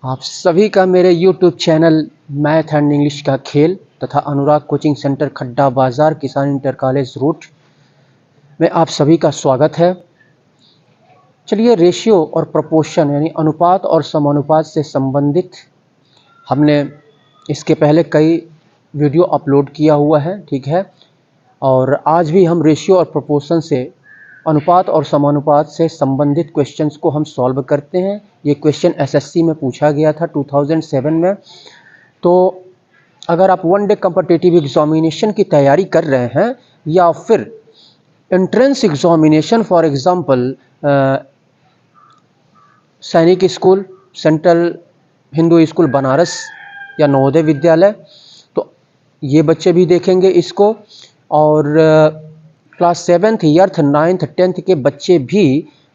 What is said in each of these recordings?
आप सभी का मेरे YouTube channel math and English का खेल तथा अनुराग कोचिंग सेंटर खड्डा बाजार किसान इंटर कॉलेज रोड में आप सभी का स्वागत है। चलिए, रेशियो और प्रोपोर्शन यानी अनुपात और समानुपात से संबंधित हमने इसके पहले कई वीडियो अपलोड किया हुआ है, ठीक है। और आज भी हम रेशियो और प्रोपोर्शन से अनुपात और समानुपात से संबंधित क्वेश्चंस को हम सॉल्व करते हैं। ये क्वेश्चन एसएससी में पूछा गया था 2007 में। तो अगर आप वन डे कॉम्पिटिटिव एग्जामिनेशन की तैयारी कर रहे हैं या फिर एंट्रेंस एग्जामिनेशन, फॉर एग्जांपल सैनिक school, central Hindu school Banaras या नवोदय विद्यालय, तो ये बच्चे भी देखेंगे इसको। और class 7th, 8th, 9th, 10th के बच्चे भी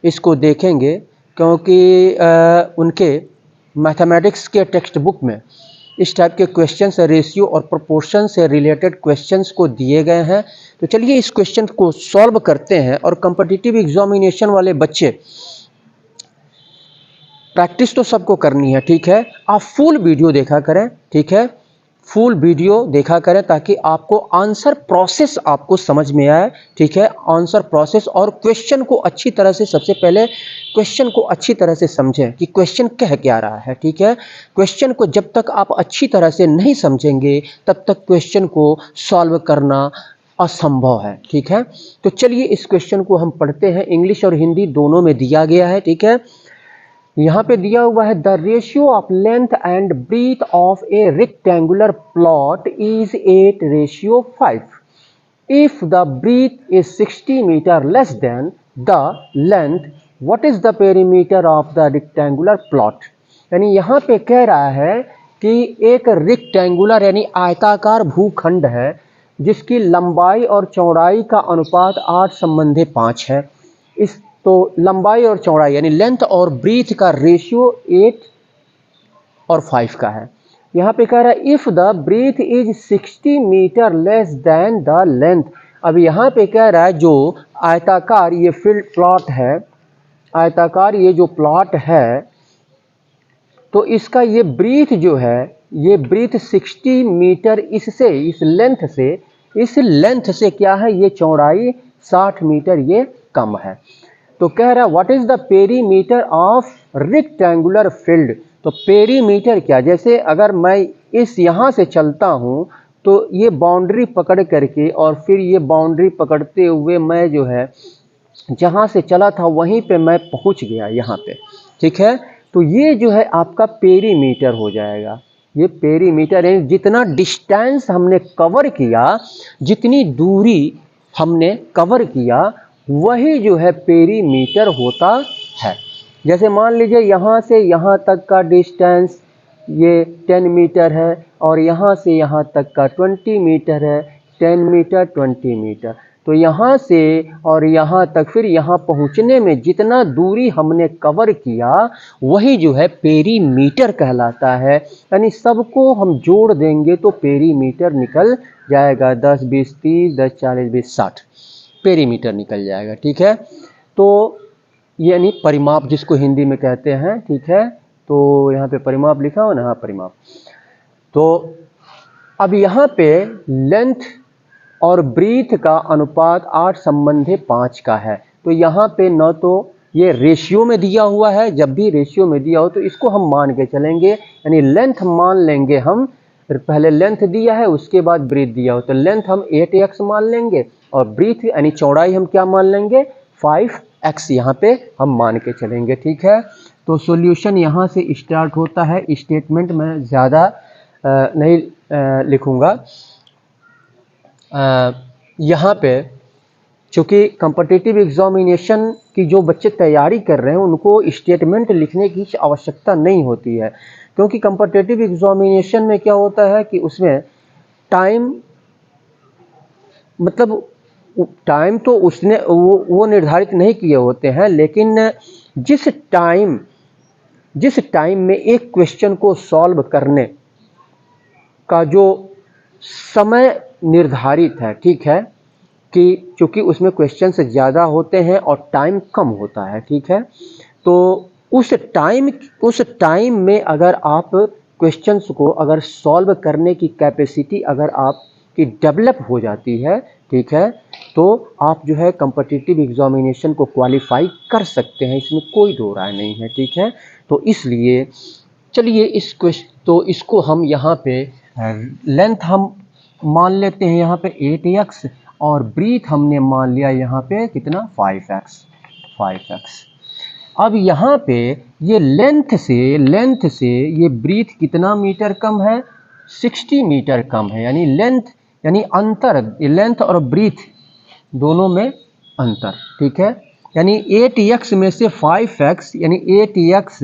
इसको देखेंगे, क्योंकि उनके मैथमेटिक्स के टेक्स्ट बुक में इस टाइप के क्वेश्चंस रेशियो और प्रोपोर्शन से रिलेटेड क्वेश्चंस को दिए गए हैं। तो चलिए इस क्वेश्चन को सॉल्व करते हैं। और कॉम्पिटिटिव एग्जामिनेशन वाले बच्चे, प्रैक्टिस तो सबको करनी है, ठीक है। आप फुल वीडियो देखा करें, ठीक है, फुल वीडियो देखा करें ताकि आपको आंसर प्रोसेस आपको समझ में आए, ठीक है। आंसर प्रोसेस और क्वेश्चन को अच्छी तरह से, सबसे पहले क्वेश्चन को अच्छी तरह से समझें कि क्वेश्चन कह क्या रहा है, ठीक है। क्वेश्चन को जब तक आप अच्छी तरह से नहीं समझेंगे तब तक क्वेश्चन को सॉल्व करना असंभव है, ठीक है। तो चलिए इस क्वेश्चन को हम पढ़ते हैं। इंग्लिश और हिंदी दोनों में दिया गया है, ठीक है। यहाँ पे दिया हुआ है the ratio of length and breadth of a rectangular plot is 8:5। If the breadth is 60 metre less than the length, what is the perimeter of the rectangular plot. यानी यहाँ पे कह रहा है कि एक रेक्टेंगुलर यानी आयताकार भूखंड है जिसकी लंबाई और चौड़ाई का अनुपात 8:5 है। इस तो लंबाई और चौड़ाई यानी लेंथ और ब्रीथ का रेशियो 8 और 5 का है। यहाँ पे कह रहा है if the breadth is 60 metre less than the length. अब यहाँ पे कह रहा है जो आयताकार ये फील्ड प्लॉट है, आयताकार ये जो प्लॉट है, तो इसका ये ब्रीथ जो है, ये ब्रीथ 60 मीटर इससे, इस लेंथ से क्या है, ये चौड़ाई 60 मीटर ये कम है। तो कह रहा है what is the perimeter of rectangular field. तो पेरीमीटर क्या, जैसे अगर मैं इस यहाँ से चलता हूँ तो ये बाउंड्री पकड़ करके और फिर ये बाउंड्री पकड़ते हुए मैं जो है जहाँ से चला था वहीं पे मैं पहुँच गया यहाँ पे, ठीक है। तो ये जो है आपका पेरीमीटर हो जाएगा। ये पेरीमीटर है, जितना डिस्टेंस हमने कवर किया, जितनी दूरी हमने कवर किया, वही जो है पेरीमीटर होता है। जैसे मान लीजिए यहाँ से यहाँ तक का डिस्टेंस ये 10 मीटर है और यहाँ से यहाँ तक का 20 मीटर है, 10 मीटर 20 मीटर। तो यहाँ से और यहाँ तक, फिर यहाँ पहुँचने में जितना दूरी हमने कवर किया वही जो है पेरीमीटर कहलाता है। यानी सबको हम जोड़ देंगे तो पेरीमीटर निकल जाएगा 10, 20, 30, 10, 40, 20, 60 पेरीमीटर निकल जाएगा, ठीक है। तो यानी परिमाप जिसको हिंदी में कहते हैं, ठीक है। तो यहाँ पे परिमाप लिखा हो ना, हाँ परिमाप। तो अब यहाँ पे लेंथ और ब्रीथ का अनुपात 8:5 का है। तो यहाँ पे न तो ये रेशियो में दिया हुआ है, जब भी रेशियो में दिया हो तो इसको हम मान के चलेंगे, यानी लेंथ मान लेंगे हम। पहले लेंथ दिया है उसके बाद ब्रीथ दिया हो तो लेंथ हम 8x मान लेंगे और ब्रीथ यानी चौड़ाई हम क्या मान लेंगे, 5x यहाँ पे हम मान के चलेंगे, ठीक है। तो सॉल्यूशन यहाँ से स्टार्ट होता है। स्टेटमेंट में ज़्यादा नहीं लिखूँगा। यहाँ पे चूँकि कॉम्पिटिटिव एग्जामिनेशन की जो बच्चे तैयारी कर रहे हैं उनको स्टेटमेंट लिखने की आवश्यकता नहीं होती है, क्योंकि कॉम्पिटिटिव एग्जामिनेशन में क्या होता है कि उसमें टाइम, मतलब टाइम तो उसने वो निर्धारित नहीं किए होते हैं, लेकिन जिस टाइम में एक क्वेश्चन को सॉल्व करने का जो समय निर्धारित है, ठीक है, कि चूँकि उसमें क्वेश्चन ज़्यादा होते हैं और टाइम कम होता है, ठीक है। तो उस टाइम में अगर आप क्वेश्चंस को अगर सॉल्व करने की कैपेसिटी अगर आपकी डेवलप हो जाती है, ठीक है, तो आप जो है कॉम्पिटिटिव एग्जामिनेशन को क्वालिफाई कर सकते हैं, इसमें कोई दो राय नहीं है, ठीक है। तो इसलिए चलिए तो इसको हम यहाँ पे लेंथ हम मान लेते हैं यहाँ पे 8x और ब्रीथ हमने मान लिया यहाँ पे कितना 5x। अब यहाँ पे ये लेंथ से ये ब्रीथ कितना मीटर कम है, 60 मीटर कम है, यानी लेंथ यानी अंतर, लेंथ और ब्रीथ दोनों में अंतर, ठीक है। यानी 8x में से 5x यानी 8x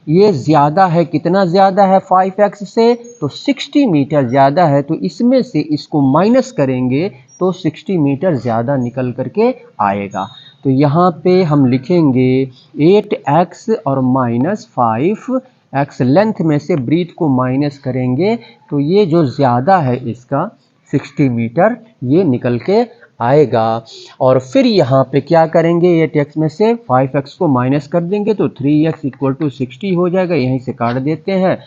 ये ज़्यादा है, कितना ज़्यादा है 5x से, तो 60 मीटर ज़्यादा है, तो इसमें से इसको माइनस करेंगे तो 60 मीटर ज़्यादा निकल करके आएगा। तो यहाँ पे हम लिखेंगे 8x और माइनस 5x, लेंथ में से ब्रीथ को माइनस करेंगे तो ये जो ज़्यादा है इसका 60 मीटर ये निकल के आएगा। और फिर यहाँ पे क्या करेंगे, 8x में से 5x को माइनस कर देंगे तो 3x इक्वल टू 60 हो जाएगा, यहीं से काट देते हैं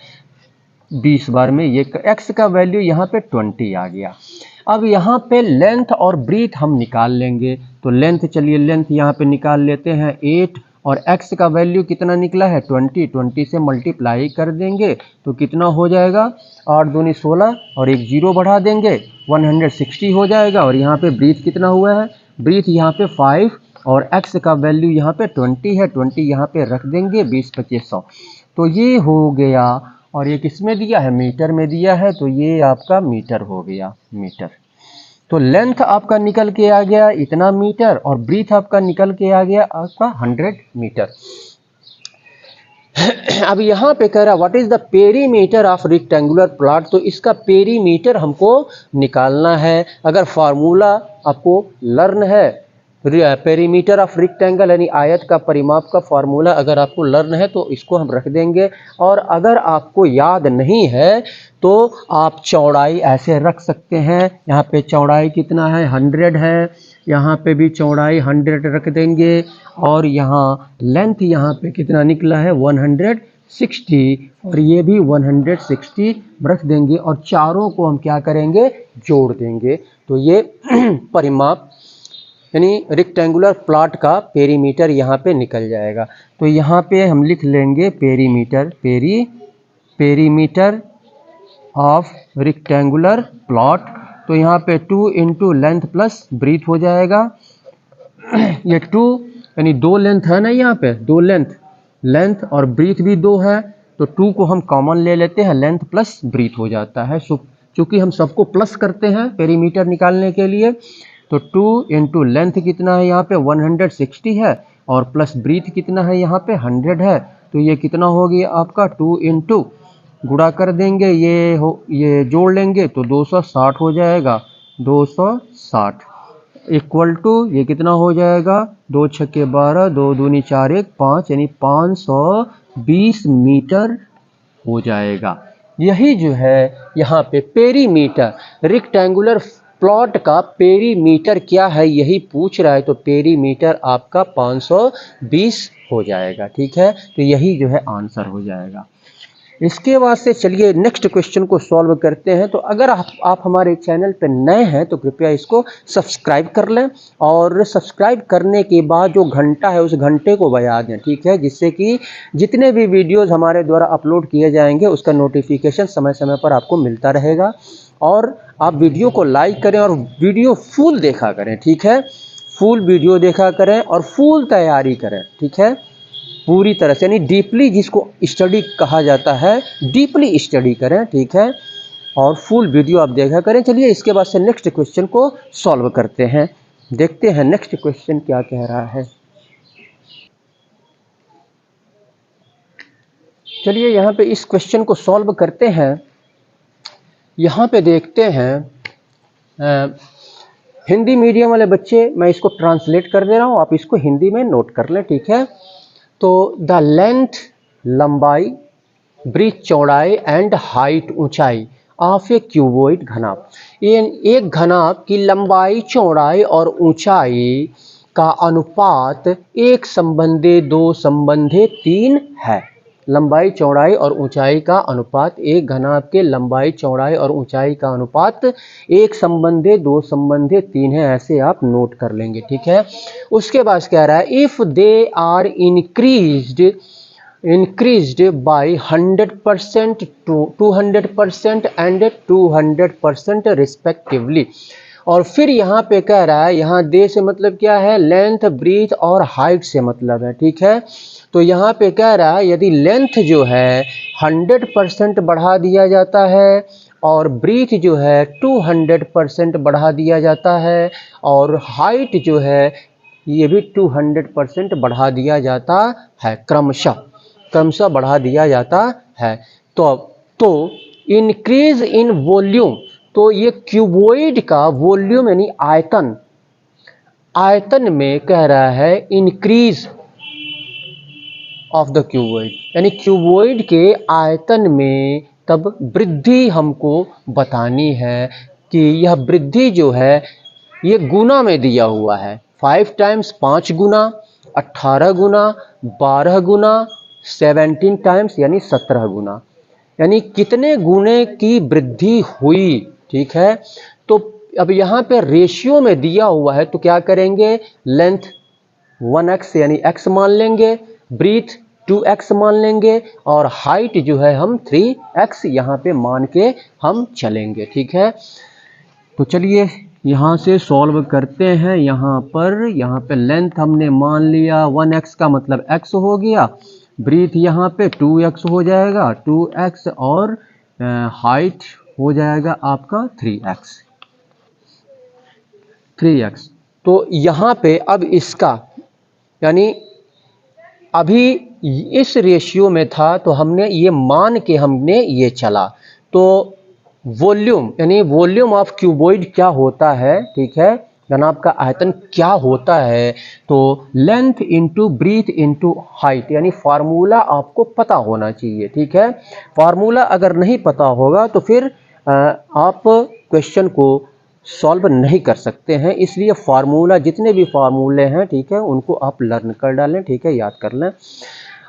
20 बार में, ये x का वैल्यू यहाँ पे 20 आ गया। अब यहाँ पे लेंथ और ब्रीथ हम निकाल लेंगे, तो लेंथ चलिए लेंथ यहाँ पे निकाल लेते हैं 8 और x का वैल्यू कितना निकला है 20 से मल्टीप्लाई कर देंगे तो कितना हो जाएगा 8 दूनी 16 और एक जीरो बढ़ा देंगे 160 हो जाएगा। और यहाँ पे ब्रीथ कितना हुआ है, ब्रीथ यहाँ पे 5 और x का वैल्यू यहाँ पे 20 है, 20 यहाँ पे रख देंगे 20 25 100, तो ये हो गया। और ये किस में दिया है, मीटर में दिया है, तो ये आपका मीटर हो गया, मीटर। तो लेंथ आपका निकल के आ गया इतना मीटर और ब्रीथ आपका निकल के आ गया आपका 100 मीटर। अब यहाँ पे कह रहा what is the perimeter of rectangular plot, तो इसका पेरीमीटर हमको निकालना है। अगर फार्मूला आपको लर्न है, पेरीमीटर ऑफ रेक्टेंगल यानी आयत का परिमाप का फार्मूला अगर आपको लर्न है तो इसको हम रख देंगे। और अगर आपको याद नहीं है तो आप चौड़ाई ऐसे रख सकते हैं, यहाँ पे चौड़ाई कितना है 100 है, यहाँ पे भी चौड़ाई 100 रख देंगे और यहाँ लेंथ यहाँ पे कितना निकला है 160 और ये भी 160 रख देंगे और चारों को हम क्या करेंगे जोड़ देंगे, तो ये परिमाप यानी रेक्टेंगुलर प्लॉट का पेरीमीटर यहाँ पे निकल जाएगा। तो यहाँ पे हम लिख लेंगे perimeter, perimeter of rectangular plot, तो यहाँ पे 2 इंटू लेंथ प्लस ब्रीथ हो जाएगा। ये 2 यानी 2 लेंथ है ना, यहाँ पे 2 लेंथ और ब्रीथ भी 2 है, तो 2 को हम कॉमन ले लेते हैं, लेंथ प्लस ब्रीथ हो जाता है। चूँकि हम सबको प्लस करते हैं पेरीमीटर निकालने के लिए, तो 2 इंटू लेंथ कितना है यहाँ पे 160 है और प्लस ब्रीथ कितना है यहाँ पे 100 है, तो ये कितना हो गया आपका 2 इंटू गुणा कर देंगे, ये जोड़ लेंगे तो 260 हो जाएगा, 260 इक्वल टू ये कितना हो जाएगा 2 छक्के 12, 2 दूनी 4 1 5 यानी 520 मीटर हो जाएगा। यही जो है यहाँ पे पेरीमीटर, रेक्टेंगुलर प्लॉट का पेरीमीटर क्या है यही पूछ रहा है, तो पेरीमीटर आपका 520 हो जाएगा, ठीक है। तो यही जो है आंसर हो जाएगा। इसके बाद से चलिए नेक्स्ट क्वेश्चन को सॉल्व करते हैं। तो अगर आप हमारे चैनल पर नए हैं तो कृपया इसको सब्सक्राइब कर लें और सब्सक्राइब करने के बाद जो घंटा है उस घंटे को बजा दें, ठीक है, जिससे कि जितने भी वीडियोस हमारे द्वारा अपलोड किए जाएंगे उसका नोटिफिकेशन समय समय पर आपको मिलता रहेगा। और आप वीडियो को लाइक करें और वीडियो फुल देखा करें, ठीक है, फुल वीडियो देखा करें और फुल तैयारी करें, ठीक है, पूरी तरह से, यानी डीपली, जिसको स्टडी कहा जाता है, डीपली स्टडी करें, ठीक है, और फुल वीडियो आप देखा करें। चलिए इसके बाद से नेक्स्ट क्वेश्चन को सॉल्व करते हैं, देखते हैं नेक्स्ट क्वेश्चन क्या कह रहा है। चलिए यहाँ पे इस क्वेश्चन को सॉल्व करते हैं। यहाँ पे देखते हैं हिंदी मीडियम वाले बच्चे, मैं इसको ट्रांसलेट कर दे रहा हूँ, आप इसको हिंदी में नोट कर लें, ठीक है। तो द लेंथ लंबाई, ब्रीथ चौड़ाई एंड हाइट ऊंचाई ऑफ ए क्यूबॉइड घनाभ, एक घनाभ की लंबाई चौड़ाई और ऊंचाई का अनुपात 1:2:3 है। लंबाई चौड़ाई और ऊंचाई का अनुपात, एक घनाभ के लंबाई चौड़ाई और ऊंचाई का अनुपात 1:2:3 है, ऐसे आप नोट कर लेंगे, ठीक है। उसके बाद कह रहा है if they are increased by 100%, 200% and 200% respectively. और फिर यहाँ पे कह रहा है, यहाँ दे से मतलब क्या है, लेंथ, ब्रीथ और हाइट से मतलब है, ठीक है। तो यहाँ पे कह रहा है यदि लेंथ जो है 100% बढ़ा दिया जाता है और ब्रीथ जो है 200% बढ़ा दिया जाता है और हाइट जो है ये भी 200% बढ़ा दिया जाता है, क्रमशः बढ़ा दिया जाता है। तो इंक्रीज इन वॉल्यूम, तो ये क्यूबॉइड का वॉल्यूम यानी आयतन में कह रहा है इंक्रीज ऑफ द क्यूबॉइड, यानी क्यूबॉइड के आयतन में तब वृद्धि हमको बतानी है कि यह वृद्धि जो है ये गुना में दिया हुआ है, 5 टाइम्स 5 गुना, 18 गुना, 12 गुना, 17 टाइम्स यानी 17 गुना, यानी कितने गुने की वृद्धि हुई, ठीक है। तो अब यहाँ पे रेशियो में दिया हुआ है तो क्या करेंगे, लेंथ 1x यानी x मान लेंगे, ब्रीथ 2x मान लेंगे और हाइट जो है हम 3x यहाँ पे मान के हम चलेंगे, ठीक है। तो चलिए यहाँ से सॉल्व करते हैं। यहाँ पे लेंथ हमने मान लिया 1x का मतलब x हो गया, ब्रीथ यहाँ पे 2x हो जाएगा 2x और हाइट हो जाएगा आपका 3x। तो यहाँ पे अब इसका यानी अभी इस रेशियो में था तो हमने ये मान के हमने ये चला। तो वॉल्यूम यानी वॉल्यूम ऑफ क्यूबॉइड क्या होता है, ठीक है, घनाभ का आयतन क्या होता है, तो length into breadth into height, यानी फार्मूला आपको पता होना चाहिए, ठीक है। फार्मूला अगर नहीं पता होगा तो फिर आप क्वेश्चन को सॉल्व नहीं कर सकते हैं, इसलिए फार्मूला जितने भी फार्मूले हैं, ठीक है, उनको आप लर्न कर डालें, ठीक है, याद कर लें।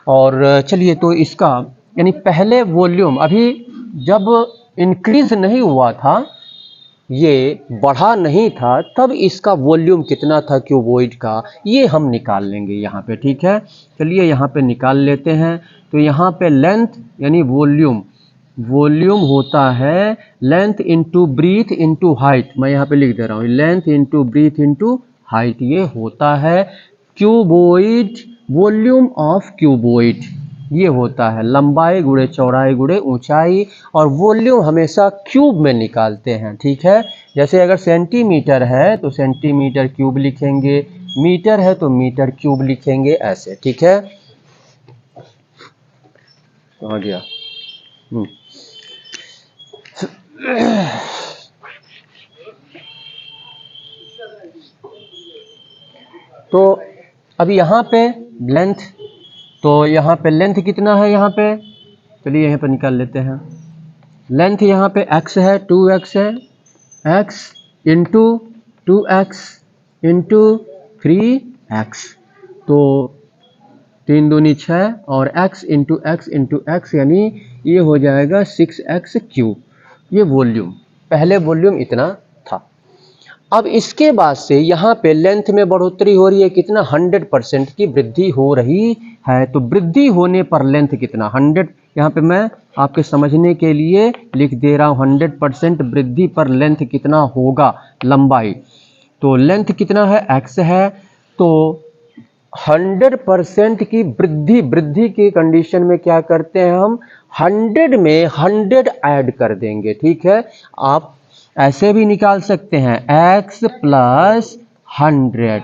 और चलिए तो इसका यानी पहले वॉल्यूम अभी जब इंक्रीज नहीं हुआ था, ये बढ़ा नहीं था, तब इसका वॉल्यूम कितना था क्यूबॉइड का, ये हम निकाल लेंगे यहाँ पे, ठीक है। चलिए यहाँ पे निकाल लेते हैं। तो यहाँ पे लेंथ यानी वॉल्यूम होता है length into breadth into height, मैं यहाँ पे लिख दे रहा हूँ, length into breadth into height, ये होता है क्यूबॉइड, वॉल्यूम ऑफ क्यूबॉइड, ये होता है लंबाई गुणे चौड़ाई गुणे ऊंचाई, और वॉल्यूम हमेशा क्यूब में निकालते हैं, ठीक है। जैसे अगर सेंटीमीटर है तो सेंटीमीटर क्यूब लिखेंगे, मीटर है तो मीटर क्यूब लिखेंगे, ऐसे, ठीक है। आ गया। तो अभी यहाँ पे लेंथ, तो यहाँ पे लेंथ कितना है, यहाँ पे चलिए यहाँ पे निकाल लेते हैं। लेंथ यहाँ पे x है, 2x है, x into 2x into 3x, तो 3 दूनी 6 और x इंटू x यानी ये हो जाएगा 6x क्यूब, ये वॉल्यूम, पहले वॉल्यूम इतना था। अब इसके बाद से यहाँ पे लेंथ में बढ़ोतरी हो रही है, कितना 100% की वृद्धि हो रही है, तो वृद्धि होने पर लेंथ कितना 100, यहाँ पे मैं आपके समझने के लिए लिख दे रहा हूँ 100% वृद्धि पर लेंथ कितना होगा, लंबाई, तो लेंथ कितना है x है, तो 100% की वृद्धि की कंडीशन में क्या करते हैं हम 100 में 100 ऐड कर देंगे, ठीक है। आप ऐसे भी निकाल सकते हैं x प्लस 100,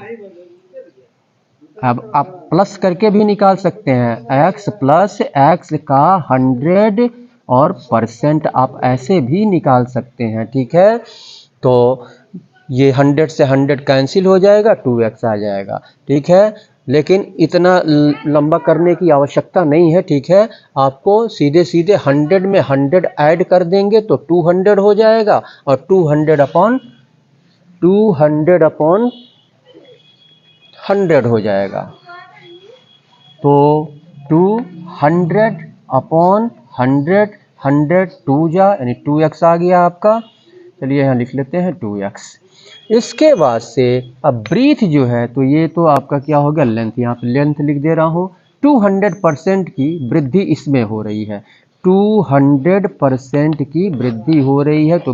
अब आप प्लस करके भी निकाल सकते हैं x प्लस x का 100 और परसेंट आप ऐसे भी निकाल सकते हैं, ठीक है। तो ये 100 से 100 कैंसिल हो जाएगा, 2x आ जाएगा, ठीक है। लेकिन इतना लंबा करने की आवश्यकता नहीं है, ठीक है। आपको सीधे 100 में 100 ऐड कर देंगे तो 200 हो जाएगा, और 200 अपॉन 100 हो जाएगा। तो 200 अपॉन 100, 100 2 जा यानी 2x आ गया आपका। चलिए यहाँ लिख लेते हैं 2x। इसके बाद से अब ब्रीथ जो है, तो ये तो आपका क्या हो गया लेंथ, यहाँ पे लेंथ लिख दे रहा हूँ। 200% की वृद्धि इसमें हो रही है, 200% की वृद्धि हो रही है। तो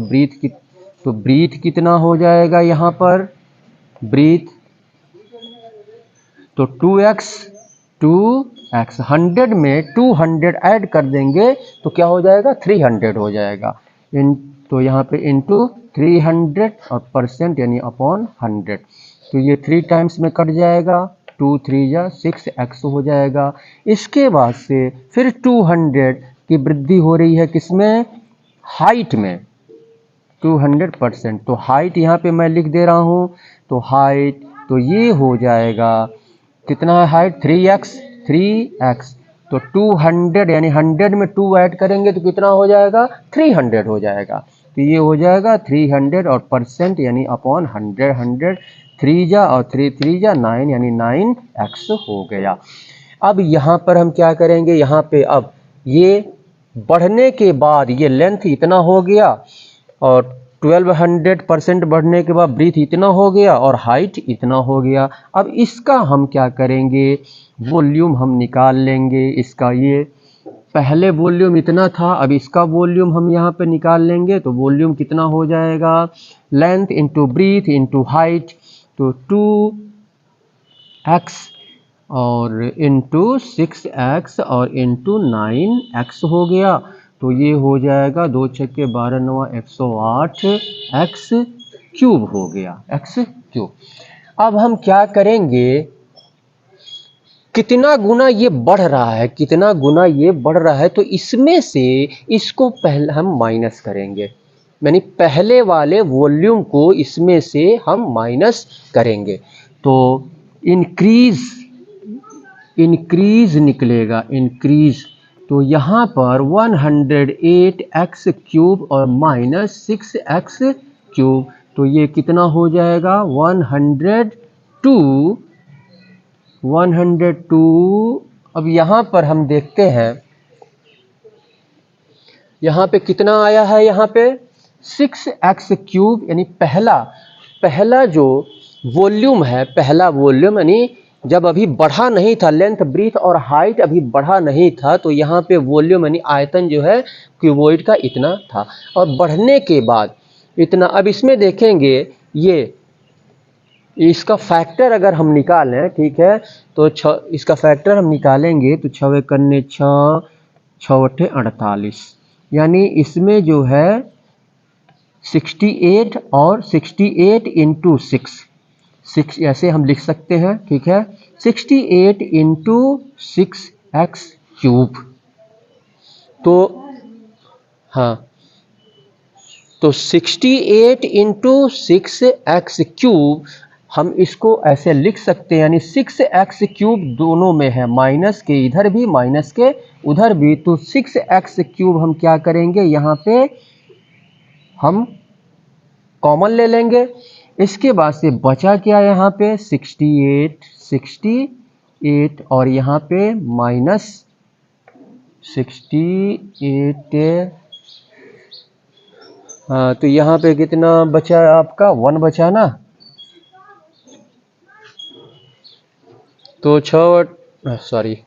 ब्रीथ कितना हो जाएगा यहाँ पर, ब्रीथ तो 2x 100 में 200 ऐड कर देंगे तो क्या हो जाएगा 300 हो जाएगा। तो यहाँ पे इंटू 300 और परसेंट यानी अपॉन 100, तो ये 3 टाइम्स में कट जाएगा, 2 3 जा 6x हो जाएगा। इसके बाद से फिर 200 की वृद्धि हो रही है किसमें, हाइट में 200%। तो हाइट यहाँ पे मैं लिख दे रहा हूँ, तो हाइट तो ये हो जाएगा कितना है हाइट 3x। तो 200 यानी 100 में 2 ऐड करेंगे तो कितना हो जाएगा 300 हो जाएगा। तो ये हो जाएगा 300 और परसेंट यानी अपॉन 100, 100 3 जा और 3 3 जा 9 यानी 9x हो गया। अब यहाँ पर हम क्या करेंगे, यहाँ पे अब ये बढ़ने के बाद ये लेंथ इतना हो गया और 1200% बढ़ने के बाद ब्रीथ इतना हो गया और हाइट इतना हो गया। अब इसका हम क्या करेंगे, वॉल्यूम हम निकाल लेंगे। इसका ये पहले वॉल्यूम इतना था, अब इसका वॉल्यूम हम यहाँ पे निकाल लेंगे। तो वॉल्यूम कितना हो जाएगा, length into breadth into height, तो 2x और इंटू 6x और इंटू 9x हो गया। तो ये हो जाएगा 2 छक्के 12 9 108 x क्यूब हो गया, x क्यूब। अब हम क्या करेंगे, कितना गुना ये बढ़ रहा है, कितना गुना ये बढ़ रहा है, तो इसमें से इसको पहले हम माइनस करेंगे, यानी पहले वाले वॉल्यूम को इसमें से हम माइनस करेंगे। तो इंक्रीज निकलेगा, इंक्रीज। तो यहाँ पर 108x क्यूब और माइनस 6x क्यूब, तो ये कितना हो जाएगा 102। अब यहाँ पर हम देखते हैं, यहाँ पे कितना आया है, यहाँ पे 6x क्यूब यानी पहला जो वॉल्यूम है, पहला वॉल्यूम यानी जब अभी बढ़ा नहीं था, लेंथ ब्रीथ और हाइट अभी बढ़ा नहीं था, तो यहाँ पे वॉल्यूम यानी आयतन जो है क्यूबॉइड का इतना था और बढ़ने के बाद इतना। अब इसमें देखेंगे ये इसका फैक्टर अगर हम निकालें, ठीक है, तो इसका फैक्टर हम निकालेंगे तो 6 करने 6 6 48, यानी इसमें जो है 68 और 68 इंटू 6 ऐसे हम लिख सकते हैं, ठीक है, 68 इंटू 6x क्यूब। तो हाँ, तो 68 इंटू 6x क्यूब हम इसको ऐसे लिख सकते हैं, यानी 6x क्यूब दोनों में है, माइनस के इधर भी माइनस के उधर भी। तो 6x क्यूब हम क्या करेंगे, यहाँ पे हम कॉमन ले लेंगे। इसके बाद से बचा क्या यहाँ पे 68 और यहाँ पे माइनस 68। हाँ, तो यहाँ पे कितना बचा आपका 1 बचा ना, तो 6 सॉरी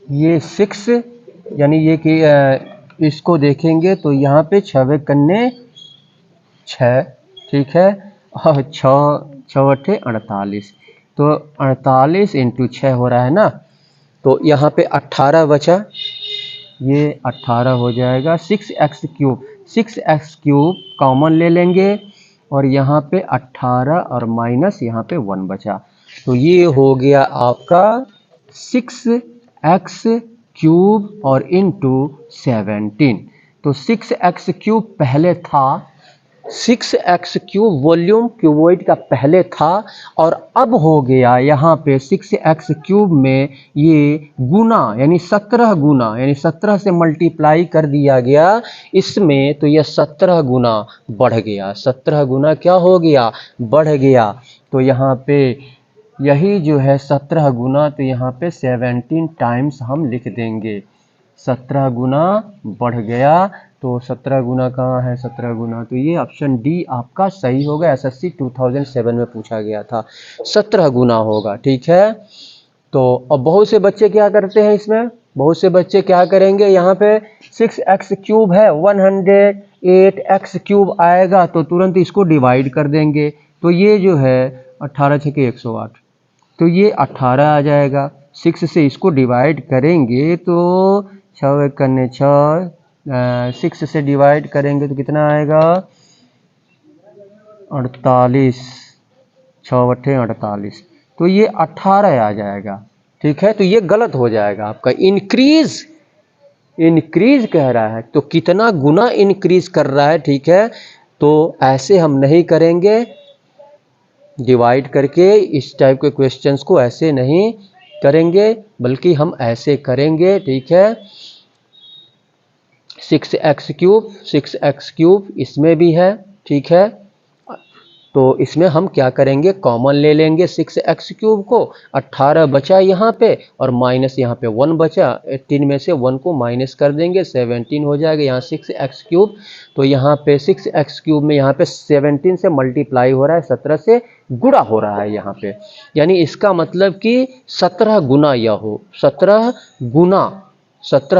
ये 6 यानी ये कि इसको देखेंगे तो यहाँ पे 6 कन्ने 6, ठीक है, और 6 48, तो 48 इंटू 6 हो रहा है ना। तो यहाँ पे 18 बचा, ये 18 हो जाएगा। 6x क्यूब कॉमन ले लेंगे और यहाँ पे 18 और माइनस यहाँ पे 1 बचा, तो ये हो गया आपका 6x क्यूब और इंटू 17। तो 6x क्यूब पहले था 6x क्यूब वॉल्यूम क्यूबॉइड का पहले था और अब हो गया यहाँ पे 6x क्यूब में ये गुना यानी 17 गुना यानी 17 से मल्टीप्लाई कर दिया गया इसमें, तो यह 17 गुना बढ़ गया, 17 गुना क्या हो गया, बढ़ गया। तो यहाँ पे यही जो है 17 गुना, तो यहाँ पे 17 टाइम्स हम लिख देंगे। 17 गुना बढ़ गया, तो 17 गुना कहाँ है, 17 गुना, तो ये ऑप्शन डी आपका सही होगा। एसएससी 2007 में पूछा गया था, 17 गुना होगा। ठीक है, तो अब बहुत से बच्चे क्या करते हैं इसमें, बहुत से बच्चे क्या करेंगे, यहाँ पे 6x क्यूब है, 108x क्यूब आएगा तो तुरंत इसको डिवाइड कर देंगे, तो ये जो है 18 छके 108, तो ये 18 आ जाएगा। 6 से इसको डिवाइड करेंगे तो 6 एक करने 6, 6 से डिवाइड करेंगे तो कितना आएगा, 48, 6 अट्ठे 48, तो ये 18 आ जाएगा। ठीक है, तो ये गलत हो जाएगा आपका, इंक्रीज इंक्रीज कह रहा है, तो कितना गुना इंक्रीज कर रहा है। ठीक है, तो ऐसे हम नहीं करेंगे डिवाइड करके, इस टाइप के क्वेश्चंस को ऐसे नहीं करेंगे, बल्कि हम ऐसे करेंगे। ठीक है, 6x क्यूब इसमें भी है। ठीक है, तो इसमें हम क्या करेंगे, कॉमन ले लेंगे 6x क्यूब को, 18 बचा यहाँ पे और माइनस यहाँ पे 1 बचा, 18 में से 1 को माइनस कर देंगे, 17 हो जाएगा। यहाँ 6x क्यूब, तो यहाँ पे 6x क्यूब में यहाँ पे 17 से मल्टीप्लाई हो रहा है, 17 से गुणा हो रहा है यहाँ पे, यानी इसका मतलब कि 17 गुना यह हो, 17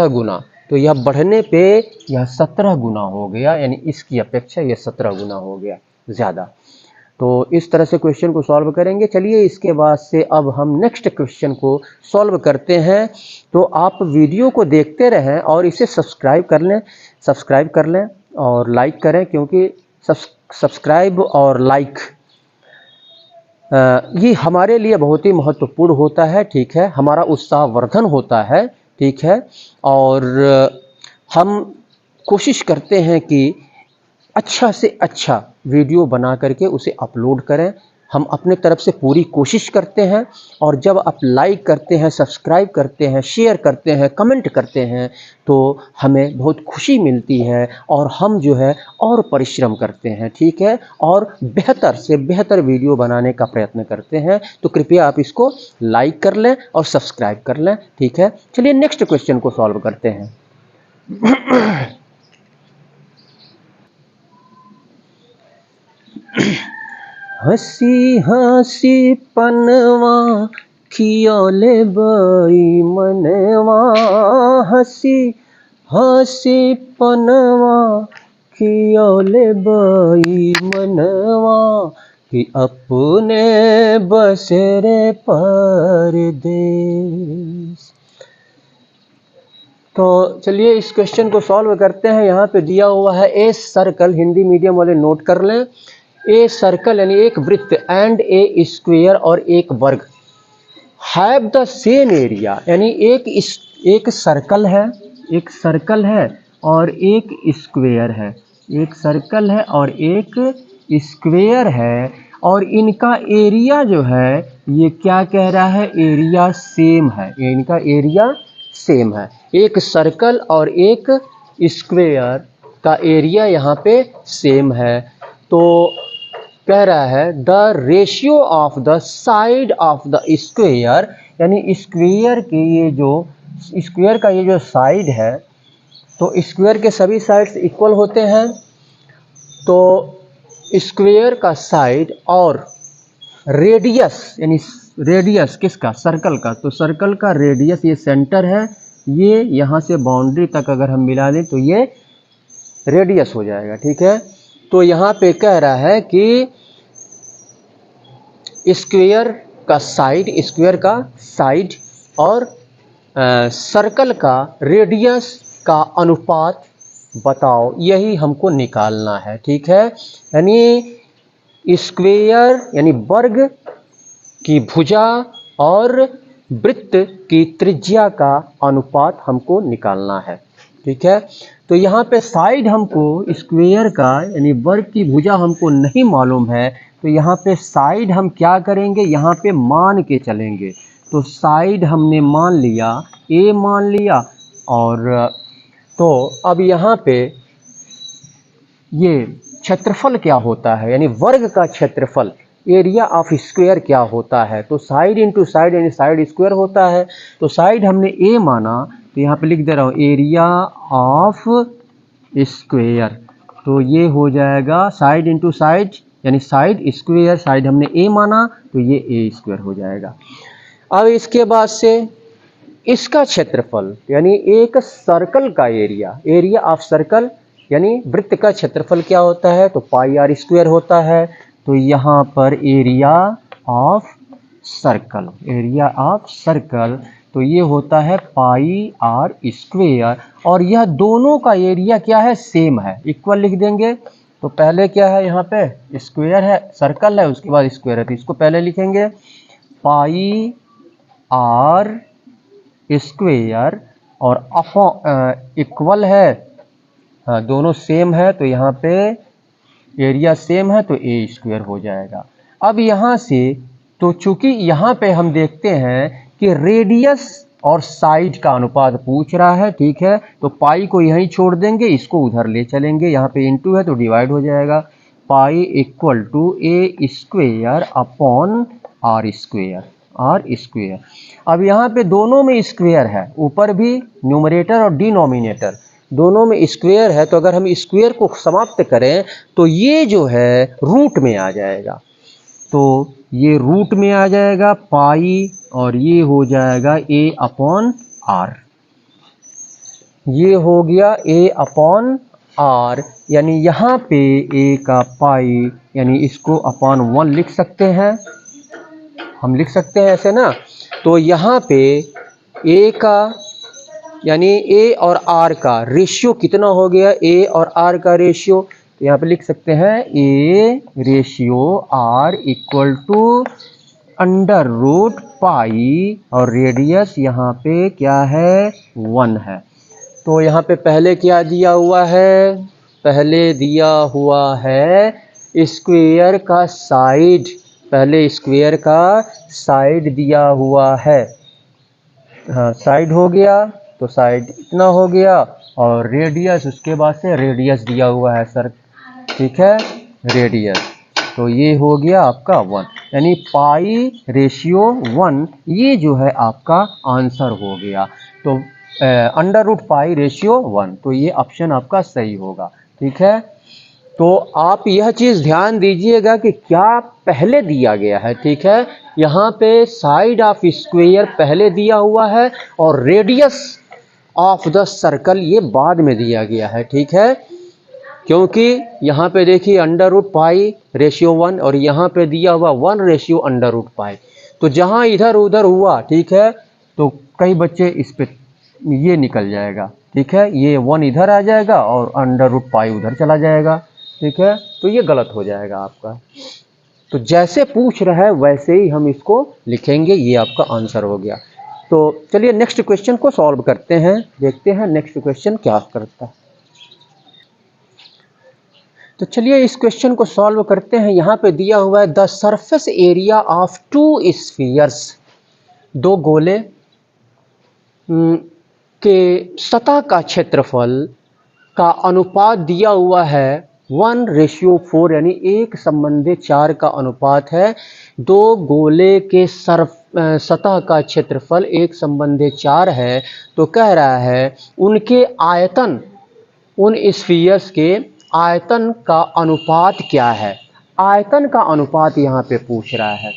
गुना, तो यह बढ़ने पे यह 17 गुना हो गया, यानी इसकी अपेक्षा यह 17 गुना हो गया ज़्यादा। तो इस तरह से क्वेश्चन को सॉल्व करेंगे। चलिए इसके बाद से अब हम नेक्स्ट क्वेश्चन को सॉल्व करते हैं। तो आप वीडियो को देखते रहें और इसे सब्सक्राइब कर लें और लाइक करें, क्योंकि सब्सक्राइब और लाइक ये हमारे लिए बहुत ही महत्वपूर्ण होता है। ठीक है, हमारा उत्साहवर्धन होता है। ठीक है, और हम कोशिश करते हैं कि अच्छा से अच्छा वीडियो बना करके उसे अपलोड करें, हम अपने तरफ से पूरी कोशिश करते हैं। और जब आप लाइक करते हैं, सब्सक्राइब करते हैं, शेयर करते हैं, कमेंट करते हैं, तो हमें बहुत खुशी मिलती है और हम जो है और परिश्रम करते हैं। ठीक है, और बेहतर से बेहतर वीडियो बनाने का प्रयत्न करते हैं। तो कृपया आप इसको लाइक कर लें और सब्सक्राइब कर लें। ठीक है, चलिए नेक्स्ट क्वेश्चन को सॉल्व करते हैं। हंसी हंसी पनवा खियोले बई मनवा, हंसी हंसी पनवा खियोले बई मनवा, कि अपने बसेरे परदेस। तो चलिए इस क्वेश्चन को सॉल्व करते हैं। यहाँ पे दिया हुआ है ए सर्कल, हिंदी मीडियम वाले नोट कर लें। ए सर्कल यानी एक वृत्त एंड ए स्क्वायर और एक वर्ग हैव द सेम एरिया, यानी एक सर्कल है, एक सर्कल है और एक स्क्वायर है, एक सर्कल है और एक स्क्वायर है, और इनका एरिया जो है ये क्या कह रहा है, एरिया सेम है, इनका एरिया सेम है। एक सर्कल और एक स्क्वायर का एरिया यहाँ पे सेम है। तो कह रहा है the ratio of the side of the square, यानी स्क्वायर का ये जो साइड है, तो स्क्वायर के सभी साइड्स इक्वल होते हैं। तो स्क्वायर का साइड और रेडियस, यानी रेडियस किसका, सर्कल का, तो सर्कल का रेडियस ये सेंटर है, ये यहाँ से बाउंड्री तक अगर हम मिला दें तो ये रेडियस हो जाएगा। ठीक है, तो यहाँ पे कह रहा है कि स्क्वायर का साइड और सर्कल का रेडियस का अनुपात बताओ, यही हमको निकालना है। ठीक है, यानी स्क्वायर यानी वर्ग की भुजा और वृत्त की त्रिज्या का अनुपात हमको निकालना है। ठीक है। तो यहाँ पे साइड हमको स्क्वायर का यानी वर्ग की भुजा हमको नहीं मालूम है, तो यहाँ पे साइड हम क्या करेंगे, यहाँ पे मान के चलेंगे। तो साइड हमने मान लिया, ए मान लिया, और तो अब यहाँ पे ये क्षेत्रफल क्या होता है, यानी वर्ग का क्षेत्रफल, एरिया ऑफ स्क्वायर क्या होता है। तो साइड इंटू साइड यानी साइड स्क्वायर होता है। तो साइड हमने ए माना, तो यहाँ पे लिख दे रहा हूँ एरिया ऑफ स्क्वायर। तो ये हो जाएगा साइड इंटू साइड यानी साइड स्क्वायर, साइड हमने ए माना तो ये ए स्क्वायर हो जाएगा। अब इसके बाद से इसका क्षेत्रफल यानी एक सर्कल का एरिया, एरिया ऑफ सर्कल यानी वृत्त का क्षेत्रफल क्या होता है, तो पाई आर स्क्वायर होता है। तो यहाँ पर area of circle, area of circle तो ये होता है पाई आर स्क्वायर, और यह दोनों का एरिया क्या है, सेम है, इक्वल लिख देंगे। तो पहले क्या है, यहाँ पे स्क्वायर है, सर्कल है, उसके बाद स्क्वायर है, तो इसको पहले लिखेंगे पाई आर स्क्वायर और अपॉन इक्वल है, हाँ दोनों सेम है, तो यहाँ पे एरिया सेम है तो ए स्क्वायर हो जाएगा। अब यहाँ से तो चूंकि यहाँ पे हम देखते हैं कि रेडियस और साइड का अनुपात पूछ रहा है, ठीक है, तो पाई को यहीं छोड़ देंगे, इसको उधर ले चलेंगे, यहाँ पे इनटू है तो डिवाइड हो जाएगा, pi equal to a square upon r square, r square. अब यहाँ पे दोनों में स्क्वायर है, ऊपर भी न्यूमरेटर और डिनोमिनेटर दोनों में स्क्वायर है, तो अगर हम स्क्वायर को समाप्त करें तो ये जो है रूट में आ जाएगा, तो ये रूट में आ जाएगा पाई, और ये हो जाएगा ए अपॉन आर, ये हो गया ए अपॉन आर, यानी यहाँ पे ए का पाई यानी इसको अपॉन 1 लिख सकते हैं, हम लिख सकते हैं ऐसे ना। तो यहाँ पे ए का यानी ए और आर का रेशियो कितना हो गया, ए और आर का रेशियो, तो यहाँ पे लिख सकते हैं a ratio r equal to under root pi, और रेडियस यहाँ पे क्या है 1 है। तो यहाँ पे पहले क्या दिया हुआ है, पहले दिया हुआ है स्क्वायर का साइड, पहले स्क्वायर का साइड दिया हुआ है, हाँ साइड हो गया, तो साइड इतना हो गया, और रेडियस उसके बाद से रेडियस दिया हुआ है सर, ठीक है, रेडियस, तो ये हो गया आपका 1, यानी पाई रेशियो 1, ये जो है आपका आंसर हो गया। तो अंडर रूट पाई रेशियो 1, तो ये ऑप्शन आपका सही होगा, ठीक है। तो आप यह चीज़ ध्यान दीजिएगा कि क्या पहले दिया गया है, ठीक है, यहाँ पे साइड ऑफ स्क्वायर पहले दिया हुआ है और रेडियस ऑफ द सर्कल ये बाद में दिया गया है, ठीक है, क्योंकि यहाँ पे देखिए अंडर रूट पाई रेशियो 1 और यहाँ पे दिया हुआ 1 रेशियो अंडर रूट पाई, तो जहाँ इधर उधर हुआ, ठीक है, तो कई बच्चे इस पे ये निकल जाएगा, ठीक है, ये 1 इधर आ जाएगा और अंडर रूट पाई उधर चला जाएगा, ठीक है, तो ये गलत हो जाएगा आपका। तो जैसे पूछ रहा है वैसे ही हम इसको लिखेंगे, ये आपका आंसर हो गया। तो चलिए नेक्स्ट क्वेश्चन को सॉल्व करते हैं, देखते हैं नेक्स्ट क्वेश्चन क्या करता है। तो चलिए इस क्वेश्चन को सॉल्व करते हैं। यहाँ पे दिया हुआ है the surface area of 2 spheres, 2 गोले के सतह का क्षेत्रफल का अनुपात दिया हुआ है 1:4, यानी 1:4 का अनुपात है। 2 गोले के सतह का क्षेत्रफल 1:4 है, तो कह रहा है उनके आयतन, उन स्फीयर्स के आयतन का अनुपात क्या है। आयतन का अनुपात यहाँ पे पूछ रहा है,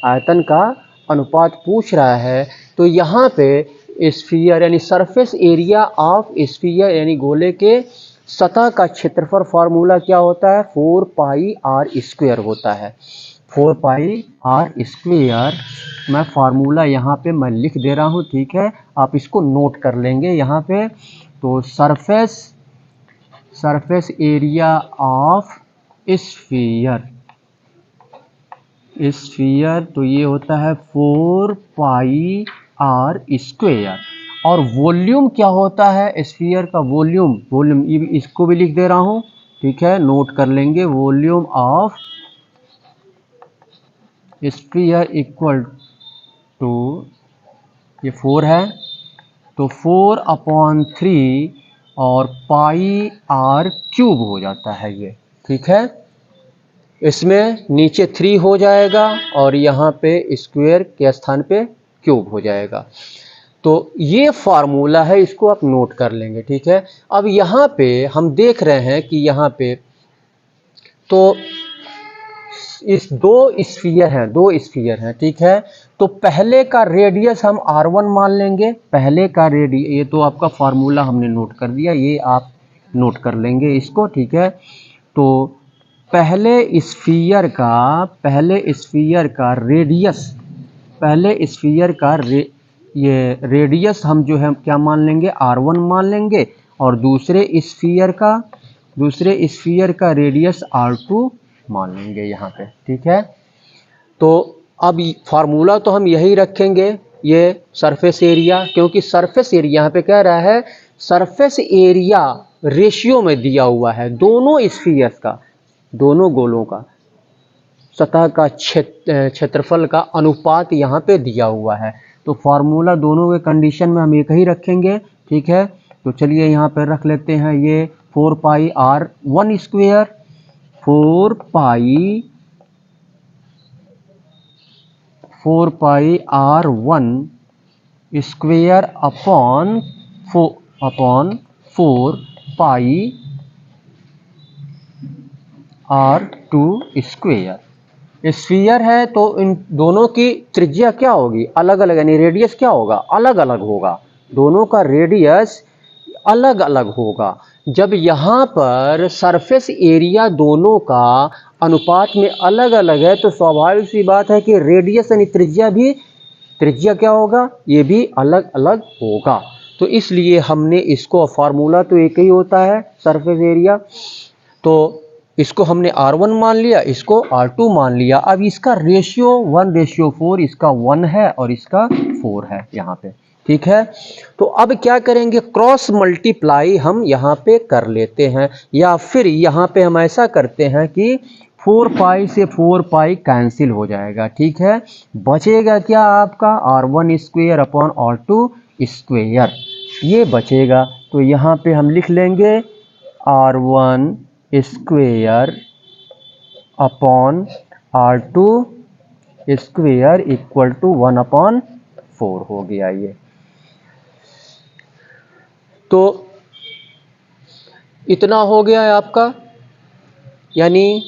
आयतन का अनुपात पूछ रहा है। तो यहाँ पे स्फीयर यानी सरफेस एरिया ऑफ स्फीयर यानी गोले के सतह का क्षेत्रफल फार्मूला क्या होता है, 4 पाई आर स्क्वायर होता है, 4 पाई आर स्क्वायर। मैं फार्मूला यहाँ पे मैं लिख दे रहा हूँ, ठीक है, आप इसको नोट कर लेंगे यहाँ पे। तो सरफेस एरिया ऑफ स्फीयर तो ये होता है 4 पाई आर स्क्वायर, और वॉल्यूम क्या होता है स्फीयर का? वॉल्यूम इसको भी लिख दे रहा हूं, ठीक है, नोट कर लेंगे। Volume of sphere equal to, ये 4 है तो 4/3 और पाई आर क्यूब हो जाता है ये, ठीक है। इसमें नीचे 3 हो जाएगा और यहाँ पे स्क्वायर के स्थान पे क्यूब हो जाएगा। तो ये फार्मूला है, इसको आप नोट कर लेंगे, ठीक है। अब यहाँ पे हम देख रहे हैं कि यहाँ पे तो इस दो स्फीयर हैं, ठीक है। तो पहले का रेडियस हम r1 मान लेंगे, पहले का रेडियस, ये तो आपका फार्मूला हमने नोट कर दिया, ये आप नोट कर लेंगे इसको, ठीक है। तो पहले स्फीयर का ये रेडियस हम जो है क्या मान लेंगे? r1 मान लेंगे और दूसरे स्फीयर का रेडियस r2 मान लेंगे यहाँ पे, ठीक है। तो अब फार्मूला तो हम यही रखेंगे, ये सरफेस एरिया, क्योंकि सरफेस एरिया यहाँ पे कह रहा है सरफेस एरिया रेशियो में दिया हुआ है दोनों स्फीयर्स का, दोनों गोलों का सतह का क्षेत्रफल का अनुपात यहाँ पे दिया हुआ है। तो फार्मूला दोनों के कंडीशन में हम एक ही रखेंगे, ठीक है। तो चलिए यहाँ पे रख लेते हैं ये 4πr1 square, 4πr1 square upon 4πr2 square. Sphere है तो इन दोनों की त्रिज्या क्या होगी? अलग अलग, यानी रेडियस क्या होगा? अलग अलग होगा, दोनों का रेडियस अलग अलग होगा। जब यहाँ पर सरफेस एरिया दोनों का अनुपात में अलग अलग है तो स्वाभाविक सी बात है कि रेडियस यानी त्रिज्या क्या होगा? ये भी अलग अलग होगा। तो इसलिए हमने इसको, फार्मूला तो एक ही होता है सरफेस एरिया, तो इसको हमने r1 मान लिया, इसको r2 मान लिया। अब इसका रेशियो 1:4, इसका 1 है और इसका 4 है यहाँ पे, ठीक है। तो अब क्या करेंगे? क्रॉस मल्टीप्लाई हम यहाँ पे कर लेते हैं, या फिर यहाँ पे हम ऐसा करते हैं कि 4π से 4π कैंसिल हो जाएगा, ठीक है। बचेगा क्या आपका? r1 square upon r2 square, ये बचेगा। तो यहाँ पे हम लिख लेंगे r1 square upon r2 square equal to 1/4 हो गया ये। तो इतना हो गया है आपका, यानी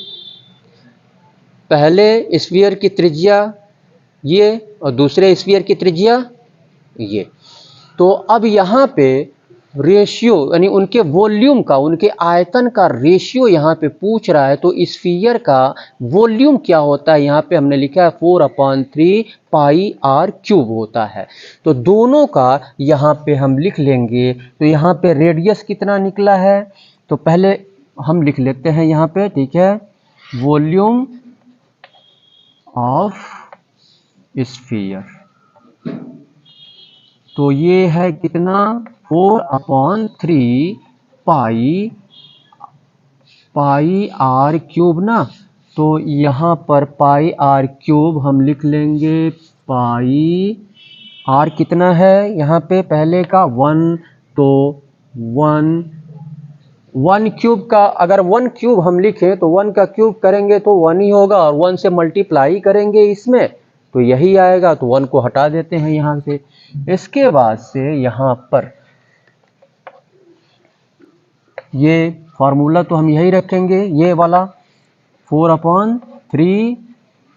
पहले स्फीयर की त्रिज्या ये और दूसरे स्फीयर की त्रिज्या ये। तो अब यहाँ पे रेशियो यानी उनके वॉल्यूम का, उनके आयतन का रेशियो यहाँ पे पूछ रहा है। तो स्फीयर का वॉल्यूम क्या होता है? यहाँ पे हमने लिखा है 4/3 पाई आर क्यूब होता है। तो दोनों का यहाँ पे हम लिख लेंगे। तो यहाँ पे रेडियस कितना निकला है? तो पहले हम लिख लेते हैं यहाँ पे, ठीक है, वॉल्यूम ऑफ स्फीयर। तो ये है कितना? 4/3 पाई आर क्यूब ना। तो यहाँ पर पाई आर क्यूब हम लिख लेंगे, पाई आर कितना है यहाँ पे? पहले का 1, तो 1 क्यूब का, अगर 1 क्यूब हम लिखें तो 1 का क्यूब करेंगे तो 1 ही होगा, और 1 से मल्टीप्लाई करेंगे इसमें तो यही आएगा। तो 1 को हटा देते हैं यहाँ से। इसके बाद से यहाँ पर ये फार्मूला तो हम यही रखेंगे, ये वाला 4/3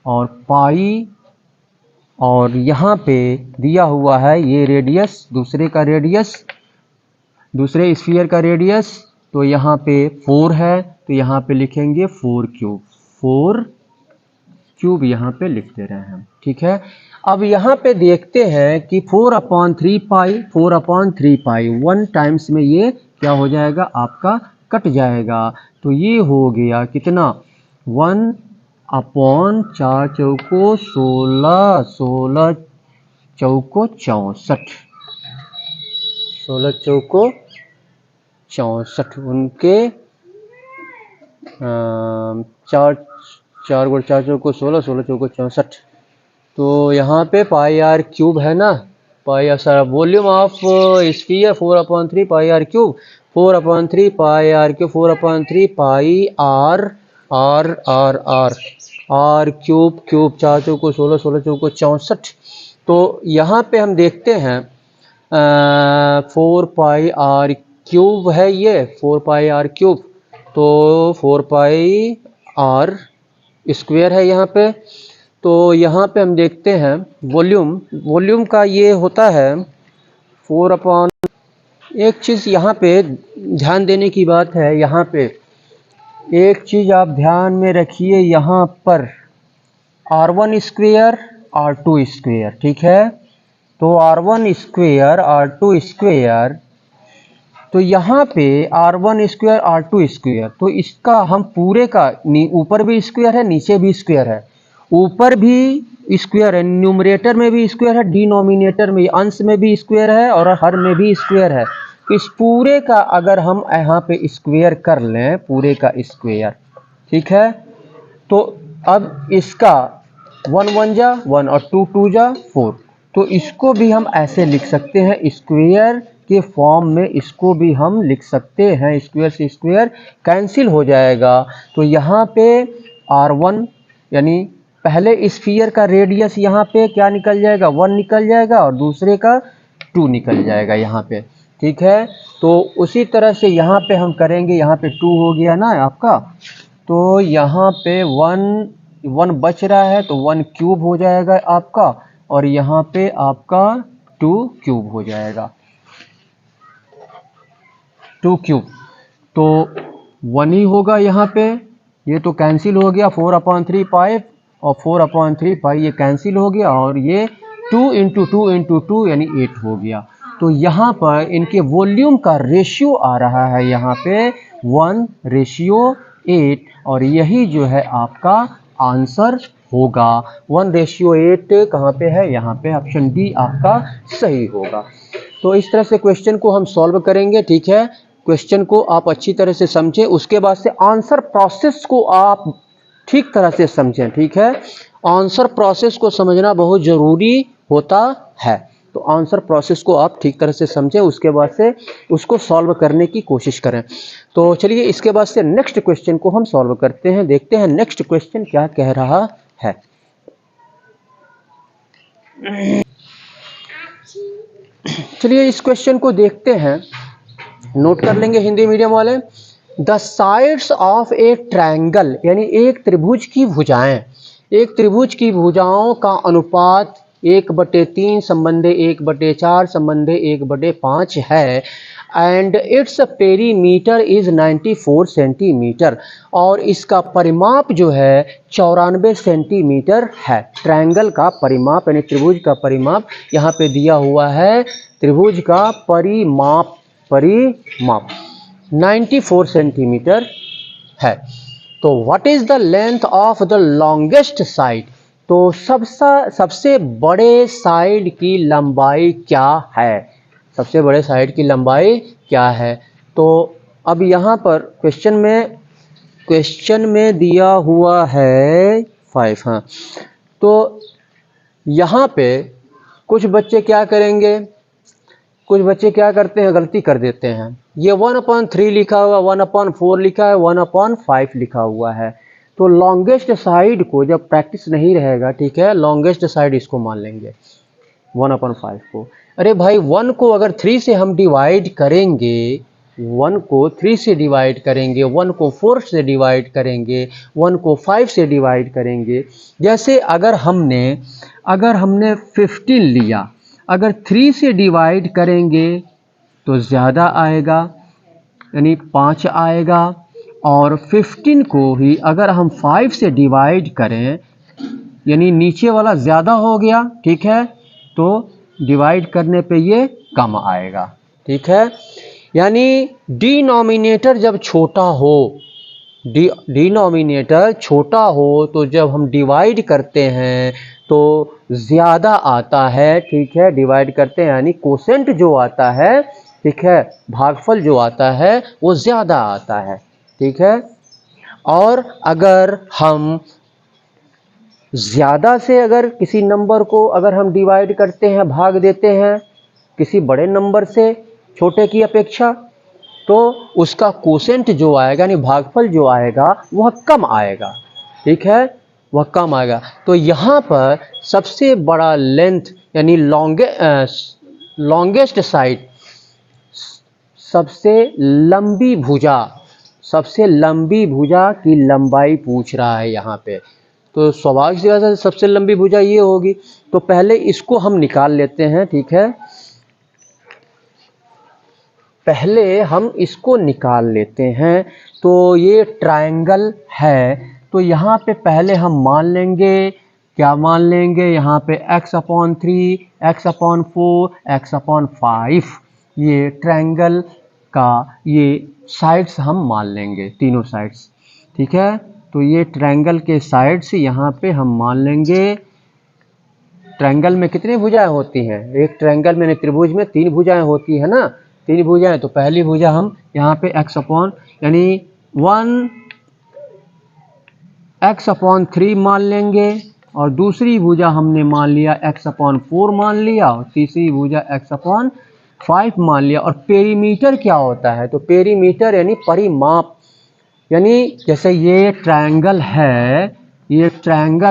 और पाई, और यहाँ पे दिया हुआ है ये रेडियस, दूसरे स्फीयर का रेडियस। तो यहाँ पे 4 है तो यहाँ पे लिखेंगे 4 क्यूब यहाँ पे लिख दे रहे हैं हम, ठीक है। अब यहाँ पे देखते हैं कि 4/3 पाई 1 टाइम्स में ये क्या हो जाएगा? आपका कट जाएगा। तो ये हो गया कितना? 1/4 चौको 16 चौको 64, 16 चौको 64, उनके चार चार गुण 4 चौको 16, 16 चौको 64। तो यहाँ पे पाई आर क्यूब है ना, पाई आर सारा volume of sphere 4/3 pi r cube, 4/3 pi r cube, 4/3 pi r r cube cube, 4 चौको 16, 16 चौको 64। तो यहाँ पे हम देखते हैं 4 पाई आर क्यूब है ये, 4 पाई आर क्यूब, तो 4 पाई आर स्क्वायर है यहाँ पे। तो यहाँ पे हम देखते हैं वॉल्यूम का ये होता है 4/। एक चीज़ यहाँ पे ध्यान देने की बात है, यहाँ पे एक चीज़ आप ध्यान में रखिए, यहाँ पर R1 स्क्वायर R2 स्क्वायर, ठीक है। तो R1 स्क्वायर R2 स्क्वायर, तो यहाँ पे R1 स्क्वायर R2 स्क्वायर, तो इसका हम पूरे का ऊपर भी स्क्वायर है नीचे भी स्क्वायर है, ऊपर भी स्क्वायर है, न्यूमरेटर में भी स्क्वायर है, डिनोमिनेटर में अंश में भी स्क्वायर है और हर में भी स्क्वायर है। इस पूरे का अगर हम यहाँ पे स्क्वायर कर लें, पूरे का स्क्वायर, ठीक है, तो अब इसका 1 1 जा 1 और 2 2 जा 4, तो इसको भी हम ऐसे लिख सकते हैं, स्क्वायर के फॉर्म में इसको भी हम लिख सकते हैं। स्क्वायर से स्क्वायर कैंसिल हो जाएगा, तो यहाँ पे R1 यानी पहले स्फीयर का रेडियस यहाँ पे क्या निकल जाएगा, 1 निकल जाएगा और दूसरे का 2 निकल जाएगा यहाँ पे, ठीक है। तो उसी तरह से यहाँ पे हम करेंगे, यहाँ पे 2 हो गया ना आपका, तो यहाँ पे 1 बच रहा है, तो 1 क्यूब हो जाएगा आपका, और यहाँ पे आपका 2 क्यूब हो जाएगा, 2 क्यूब, तो 1 ही होगा यहाँ पे। ये तो कैंसिल हो गया, 4/3 पाई और 4/3 पाई ये कैंसिल हो गया, और ये 2 × 2 × 2 यानी 8 हो गया। तो यहाँ पर इनके वॉल्यूम का रेशियो आ रहा है यहाँ पे 1:8, और यही जो है आपका आंसर होगा। 1:8 कहाँ पे है, यहाँ पे ऑप्शन डी आपका सही होगा। तो इस तरह से क्वेश्चन को हम सॉल्व करेंगे, ठीक है। क्वेश्चन को आप अच्छी तरह से समझें, उसके बाद से आंसर प्रोसेस को आप ठीक तरह से समझें, ठीक है। आंसर प्रोसेस को समझना बहुत ज़रूरी होता है, तो आंसर प्रोसेस को आप ठीक तरह से समझें, उसके बाद से उसको सॉल्व करने की कोशिश करें। तो चलिए इसके बाद से नेक्स्ट क्वेश्चन को हम सॉल्व करते हैं, देखते हैं नेक्स्ट क्वेश्चन क्या कह रहा है। चलिए इस क्वेश्चन को देखते हैं, नोट कर लेंगे हिंदी मीडियम वाले। The sides of A triangle, यानी एक त्रिभुज की भुजाएं, एक त्रिभुज की भुजाओं का अनुपात 1/3 संबंधे 1/4 संबंधे 1/5 है, and its perimeter is 94 centimetre, और इसका परिमाप जो है 94 सेंटीमीटर है। ट्रायंगल का परिमाप यानी त्रिभुज का परिमाप यहाँ पे दिया हुआ है, त्रिभुज का परिमाप 94 सेंटीमीटर है। तो what is the length of the longest side, तो सबसे बड़े साइड की लंबाई क्या है, सबसे बड़े साइड की लंबाई क्या है। तो अब यहाँ पर क्वेश्चन में दिया हुआ है 5, हाँ। तो यहाँ पे कुछ बच्चे क्या करेंगे, कुछ बच्चे क्या करते हैं, गलती कर देते हैं। ये 1/3 लिखा हुआ, 1/4 लिखा है, 1/5 लिखा हुआ है। तो लॉन्गेस्ट साइड को जब प्रैक्टिस नहीं रहेगा, ठीक है, लॉन्गेस्ट साइड इसको मान लेंगे 1/5 को। अरे भाई 1 को अगर 3 से हम डिवाइड करेंगे, 1 को 3 से डिवाइड करेंगे, 1 को 4 से डिवाइड करेंगे, 1 को 5 से डिवाइड करेंगे। जैसे अगर हमने 15 लिया, अगर 3 से डिवाइड करेंगे तो ज़्यादा आएगा, यानी 5 आएगा, और 15 को ही अगर हम 5 से डिवाइड करें, यानी नीचे वाला ज़्यादा हो गया, ठीक है, तो डिवाइड करने पे ये कम आएगा, ठीक है। यानी डिनोमिनेटर जब छोटा हो, डिनोमिनेटर छोटा हो, तो जब हम डिवाइड करते हैं तो ज़्यादा आता है, ठीक है, डिवाइड करते हैं यानी कोसेंट जो आता है ठीक है, भागफल जो आता है वो ज़्यादा आता है, ठीक है। और अगर हम ज़्यादा से अगर किसी नंबर को अगर हम डिवाइड करते हैं, भाग देते हैं किसी बड़े नंबर से छोटे की अपेक्षा, तो उसका कोसेंट जो आएगा यानी भागफल जो आएगा वह कम आएगा, ठीक है, वह कम आएगा। तो यहाँ पर सबसे बड़ा लेंथ यानी लॉन्गेस्ट साइड, सबसे लंबी भुजा की लंबाई पूछ रहा है यहाँ पे। तो स्वाभाविक सी बात है सबसे लंबी भुजा ये होगी। तो पहले इसको हम निकाल लेते हैं, ठीक है, पहले हम इसको निकाल लेते हैं। तो ये ट्रायंगल है, तो यहाँ पे पहले हम मान लेंगे, क्या मान लेंगे, यहाँ पे x/3, x/4, x/5 ये ट्रायंगल का ये साइड्स हम मान लेंगे, तीनों साइड्स, ठीक है। तो ये ट्रायंगल के साइड्स यहाँ पे हम मान लेंगे। ट्रायंगल में कितनी भुजाएं होती हैं? एक ट्रायंगल में त्रिभुज में 3 भुजाएं होती है ना, 3 भुजाएं। तो पहली भुजा हम यहाँ पे यानी 1x/3 मान लेंगे, और दूसरी भुजा हमने मान लिया x/4 मान लिया, और तीसरी भुजा x/5 मान लिया। और पेरीमीटर क्या होता है? तो पेरीमीटर यानी परिमाप, यानी जैसे ये ट्रायंगल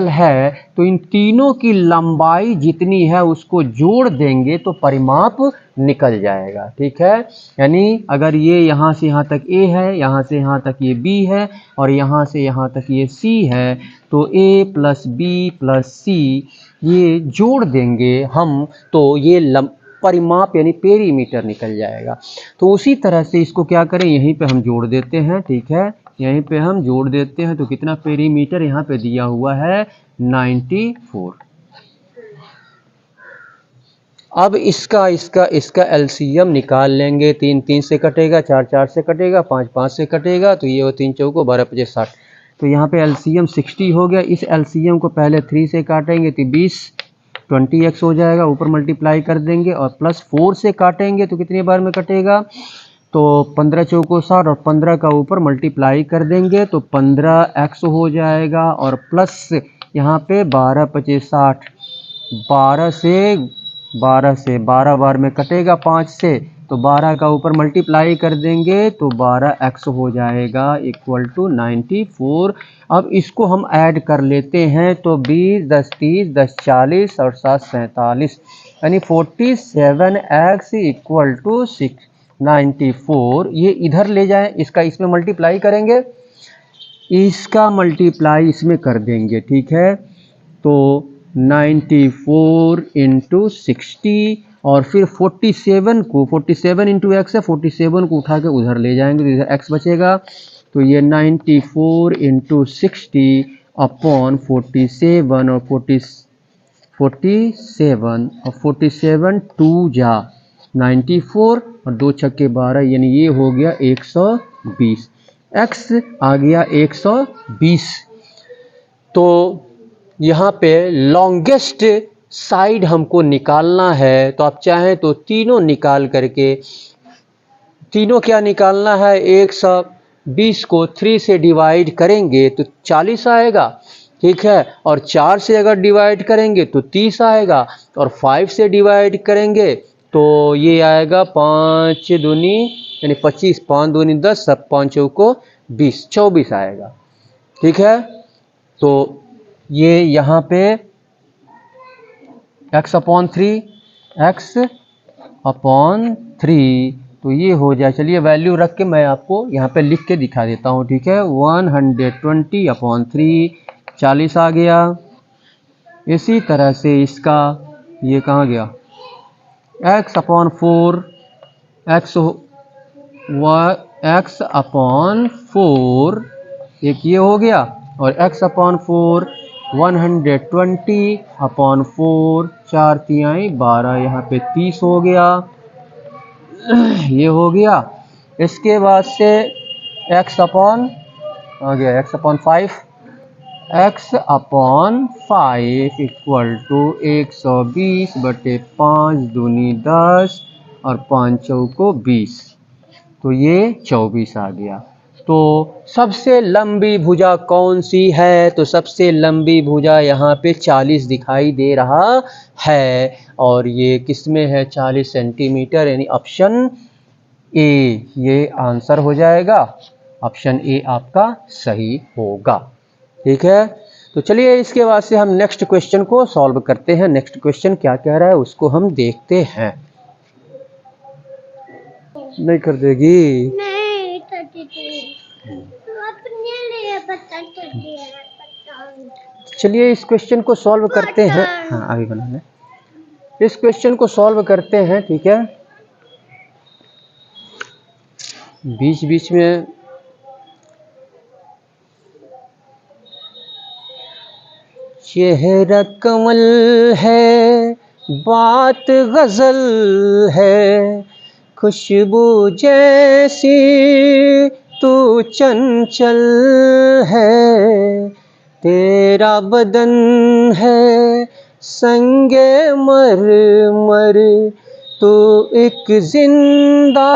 है, तो इन तीनों की लंबाई जितनी है उसको जोड़ देंगे तो परिमाप निकल जाएगा, ठीक है। यानी अगर ये यहाँ से यहाँ तक A है, यहाँ से यहाँ तक ये B है, और यहाँ से यहाँ तक ये C है, तो A + B + C ये जोड़ देंगे हम, तो ये परिमाप यानी पेरीमीटर निकल जाएगा। तो उसी तरह से इसको क्या करें, यहीं पे हम जोड़ देते हैं, ठीक है, यहीं पे हम जोड़ देते हैं। तो कितना पेरीमीटर यहाँ पे दिया हुआ है? 94। अब इसका एलसीएम निकाल लेंगे। 3 3 से कटेगा, 4 4 से कटेगा, 5 5 से कटेगा, तो ये हो 3 चौको 12 5 60। तो यहाँ पे एलसीएम 60 हो गया। इस एलसीएम को पहले 3 से काटेंगे तो 20 20x हो जाएगा, ऊपर मल्टीप्लाई कर देंगे, और +4 से काटेंगे तो कितनी बार में कटेगा? तो 15 चौको 60, और 15 का ऊपर मल्टीप्लाई कर देंगे तो 15x हो जाएगा, और प्लस यहाँ पे 12 5 60, 12 से 12 बार में कटेगा 5 से, तो 12 का ऊपर मल्टीप्लाई कर देंगे तो 12x हो जाएगा = 94। अब इसको हम ऐड कर लेते हैं, तो 20 10 30 10 40 और 7 47, यानी 47x = 694। ये इधर ले जाएं, इसका इसमें मल्टीप्लाई करेंगे, इसका मल्टीप्लाई इसमें कर देंगे, ठीक है। तो 94 × 60, और फिर 47 × x है, 47 को उठा के उधर ले जाएंगे तो इधर x बचेगा। तो ये 94 × 60 अपॉन 47, और 47 2 जा 94, और 2 छक्के 12, यानी ये हो गया 120। x आ गया 120। तो यहाँ पे लॉन्गेस्ट साइड हमको निकालना है, तो आप चाहें तो तीनों निकाल करके, तीनों क्या निकालना है, 120 को 3 से डिवाइड करेंगे तो 40 आएगा, ठीक है, और 4 से अगर डिवाइड करेंगे तो 30 आएगा, और 5 से डिवाइड करेंगे तो ये आएगा 5 दूनी यानी 25, 5 दूनी 10, 5 चौको 20, 24 आएगा, ठीक है। तो ये यहाँ पे x/3, तो ये हो जाए। चलिए वैल्यू रख के मैं आपको यहाँ पे लिख के दिखा देता हूँ, ठीक है। 120/3 40 आ गया। इसी तरह से इसका ये कहाँ गया, x/4 एक ये हो गया, और x/4 120/4 4 तिहाई 12, यहाँ पे 30 हो गया, ये हो गया। इसके बाद से x/5 = 120/5 दूनी 10, और 5 चौको 20, तो ये 24 आ गया। तो सबसे लंबी भुजा कौन सी है? तो सबसे लंबी भुजा यहाँ पे 40 दिखाई दे रहा है और ये किस में है? 40 सेंटीमीटर, यानी ऑप्शन ए ये आंसर हो जाएगा। ऑप्शन ए आपका सही होगा। ठीक है, तो चलिए इसके बाद से हम नेक्स्ट क्वेश्चन को सॉल्व करते हैं। नेक्स्ट क्वेश्चन क्या कह रहा है उसको हम देखते हैं। नहीं कर देगी? नहीं करती थी। चलिए इस क्वेश्चन को सॉल्व करते हैं। हाँ अभी बनाना। इस क्वेश्चन को सॉल्व करते हैं। ठीक है, बीच बीच में चेहरा कमल है, बात गजल है, खुशबू जैसी तू चंचल है, तेरा बदन है संगे मरमर, तू एक जिंदा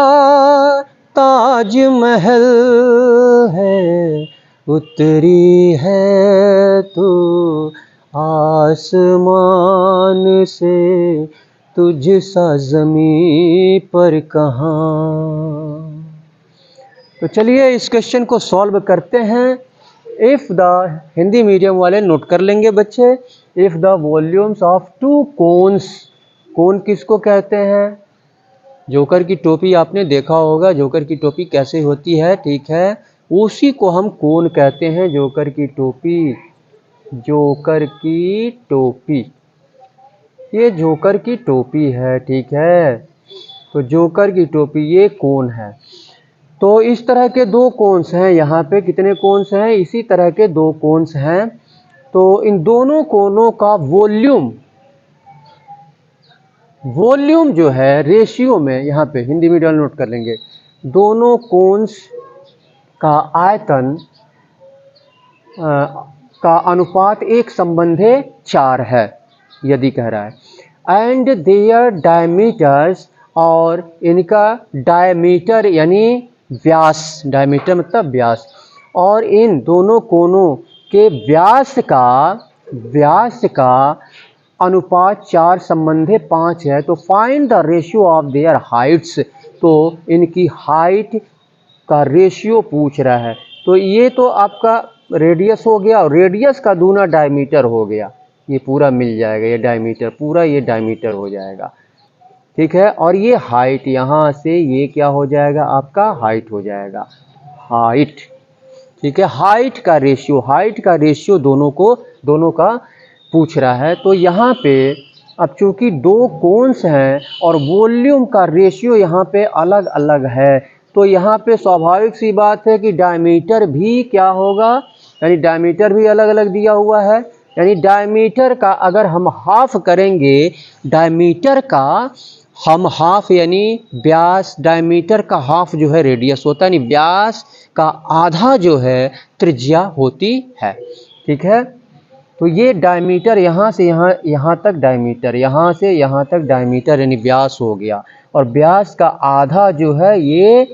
ताजमहल है, उतरी है तू आसमान से, तुझ सा ज़मीं पर कहाँ। तो चलिए इस क्वेश्चन को सॉल्व करते हैं। इफ़ द, हिंदी मीडियम वाले नोट कर लेंगे बच्चे। If the volumes of two cones, cone किसको कहते हैं? जोकर की टोपी आपने देखा होगा, जोकर की टोपी कैसे होती है? ठीक है, उसी को हम कोन कहते हैं। जोकर की टोपी, जोकर की टोपी, ये जोकर की टोपी है। ठीक है, तो जोकर की टोपी ये कोन है। तो इस तरह के दो कोन्स हैं यहाँ पे। कितने कोन्स हैं? इसी तरह के दो कोन्स हैं। तो इन दोनों कोनों का वॉल्यूम, वॉल्यूम जो है रेशियो में, यहाँ पे हिंदी मीडियम नोट कर लेंगे, दोनों कोन्स का आयतन का अनुपात 1:4 है, यदि कह रहा है। एंड देयर डायमीटर्स, और इनका डायमीटर यानी व्यास, डायमीटर मतलब व्यास, और इन दोनों कोनों के व्यास का अनुपात 4:5 है। तो find the ratio of their Heights, तो इनकी हाइट का रेशियो पूछ रहा है। तो ये तो आपका रेडियस हो गया, और रेडियस का दूना डायमीटर हो गया। ये पूरा मिल जाएगा, ये डायमीटर पूरा, ये डायमीटर हो जाएगा। ठीक है, और ये हाइट, यहाँ से ये क्या हो जाएगा? आपका हाइट हो जाएगा, हाइट। ठीक है, हाइट का रेशियो दोनों का पूछ रहा है। तो यहाँ पे अब चूंकि दो कोन्स हैं और वॉल्यूम का रेशियो यहाँ पे अलग अलग है, तो यहाँ पे स्वाभाविक सी बात है कि डायमीटर भी क्या होगा? यानी डायमीटर भी अलग अलग दिया हुआ है। यानी डायमीटर का अगर हम हाफ करेंगे, डायमीटर का हम हाफ, यानी व्यास, डायमीटर का हाफ जो है रेडियस होता है, यानी व्यास का आधा जो है त्रिज्या होती है। ठीक है, तो ये डायमीटर यहाँ से यहाँ तक डायमीटर, यहाँ से यहाँ तक डायमीटर यानी व्यास हो गया, और व्यास का आधा जो है ये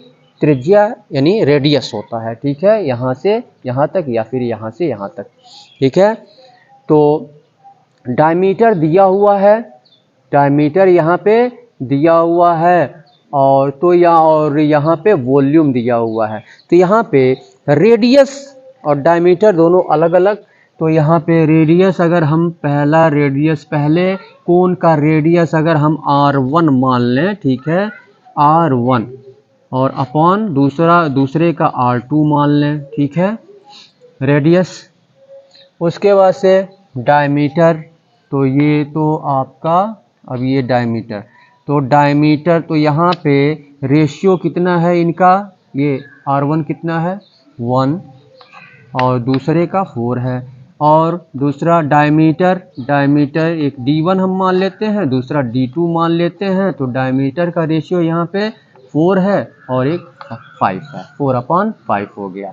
त्रिज्या यानी रेडियस होता है। ठीक है, यहाँ से यहाँ तक या फिर यहाँ से यहाँ तक। ठीक है, तो डायमीटर दिया हुआ है, डायमीटर यहाँ पे दिया हुआ है, और तो यहाँ पे वॉल्यूम दिया हुआ है। तो यहाँ पे रेडियस और डायमीटर दोनों अलग अलग। तो यहाँ पे रेडियस, अगर हम पहला रेडियस, पहले कोन का रेडियस अगर हम R1 मान लें, ठीक है, R1, और अपॉन दूसरे का R2 मान लें। ठीक है, रेडियस। उसके बाद से डायमीटर, तो ये तो आपका, अब ये डायमीटर, तो डायमीटर, तो यहाँ पे रेशियो कितना है इनका? ये R1 कितना है? 1, और दूसरे का 4 है। और दूसरा डायमीटर एक D1 हम मान लेते हैं, दूसरा D2 मान लेते हैं। तो डायमीटर का रेशियो यहाँ पे 4 है और एक 5 है, 4/5 हो गया।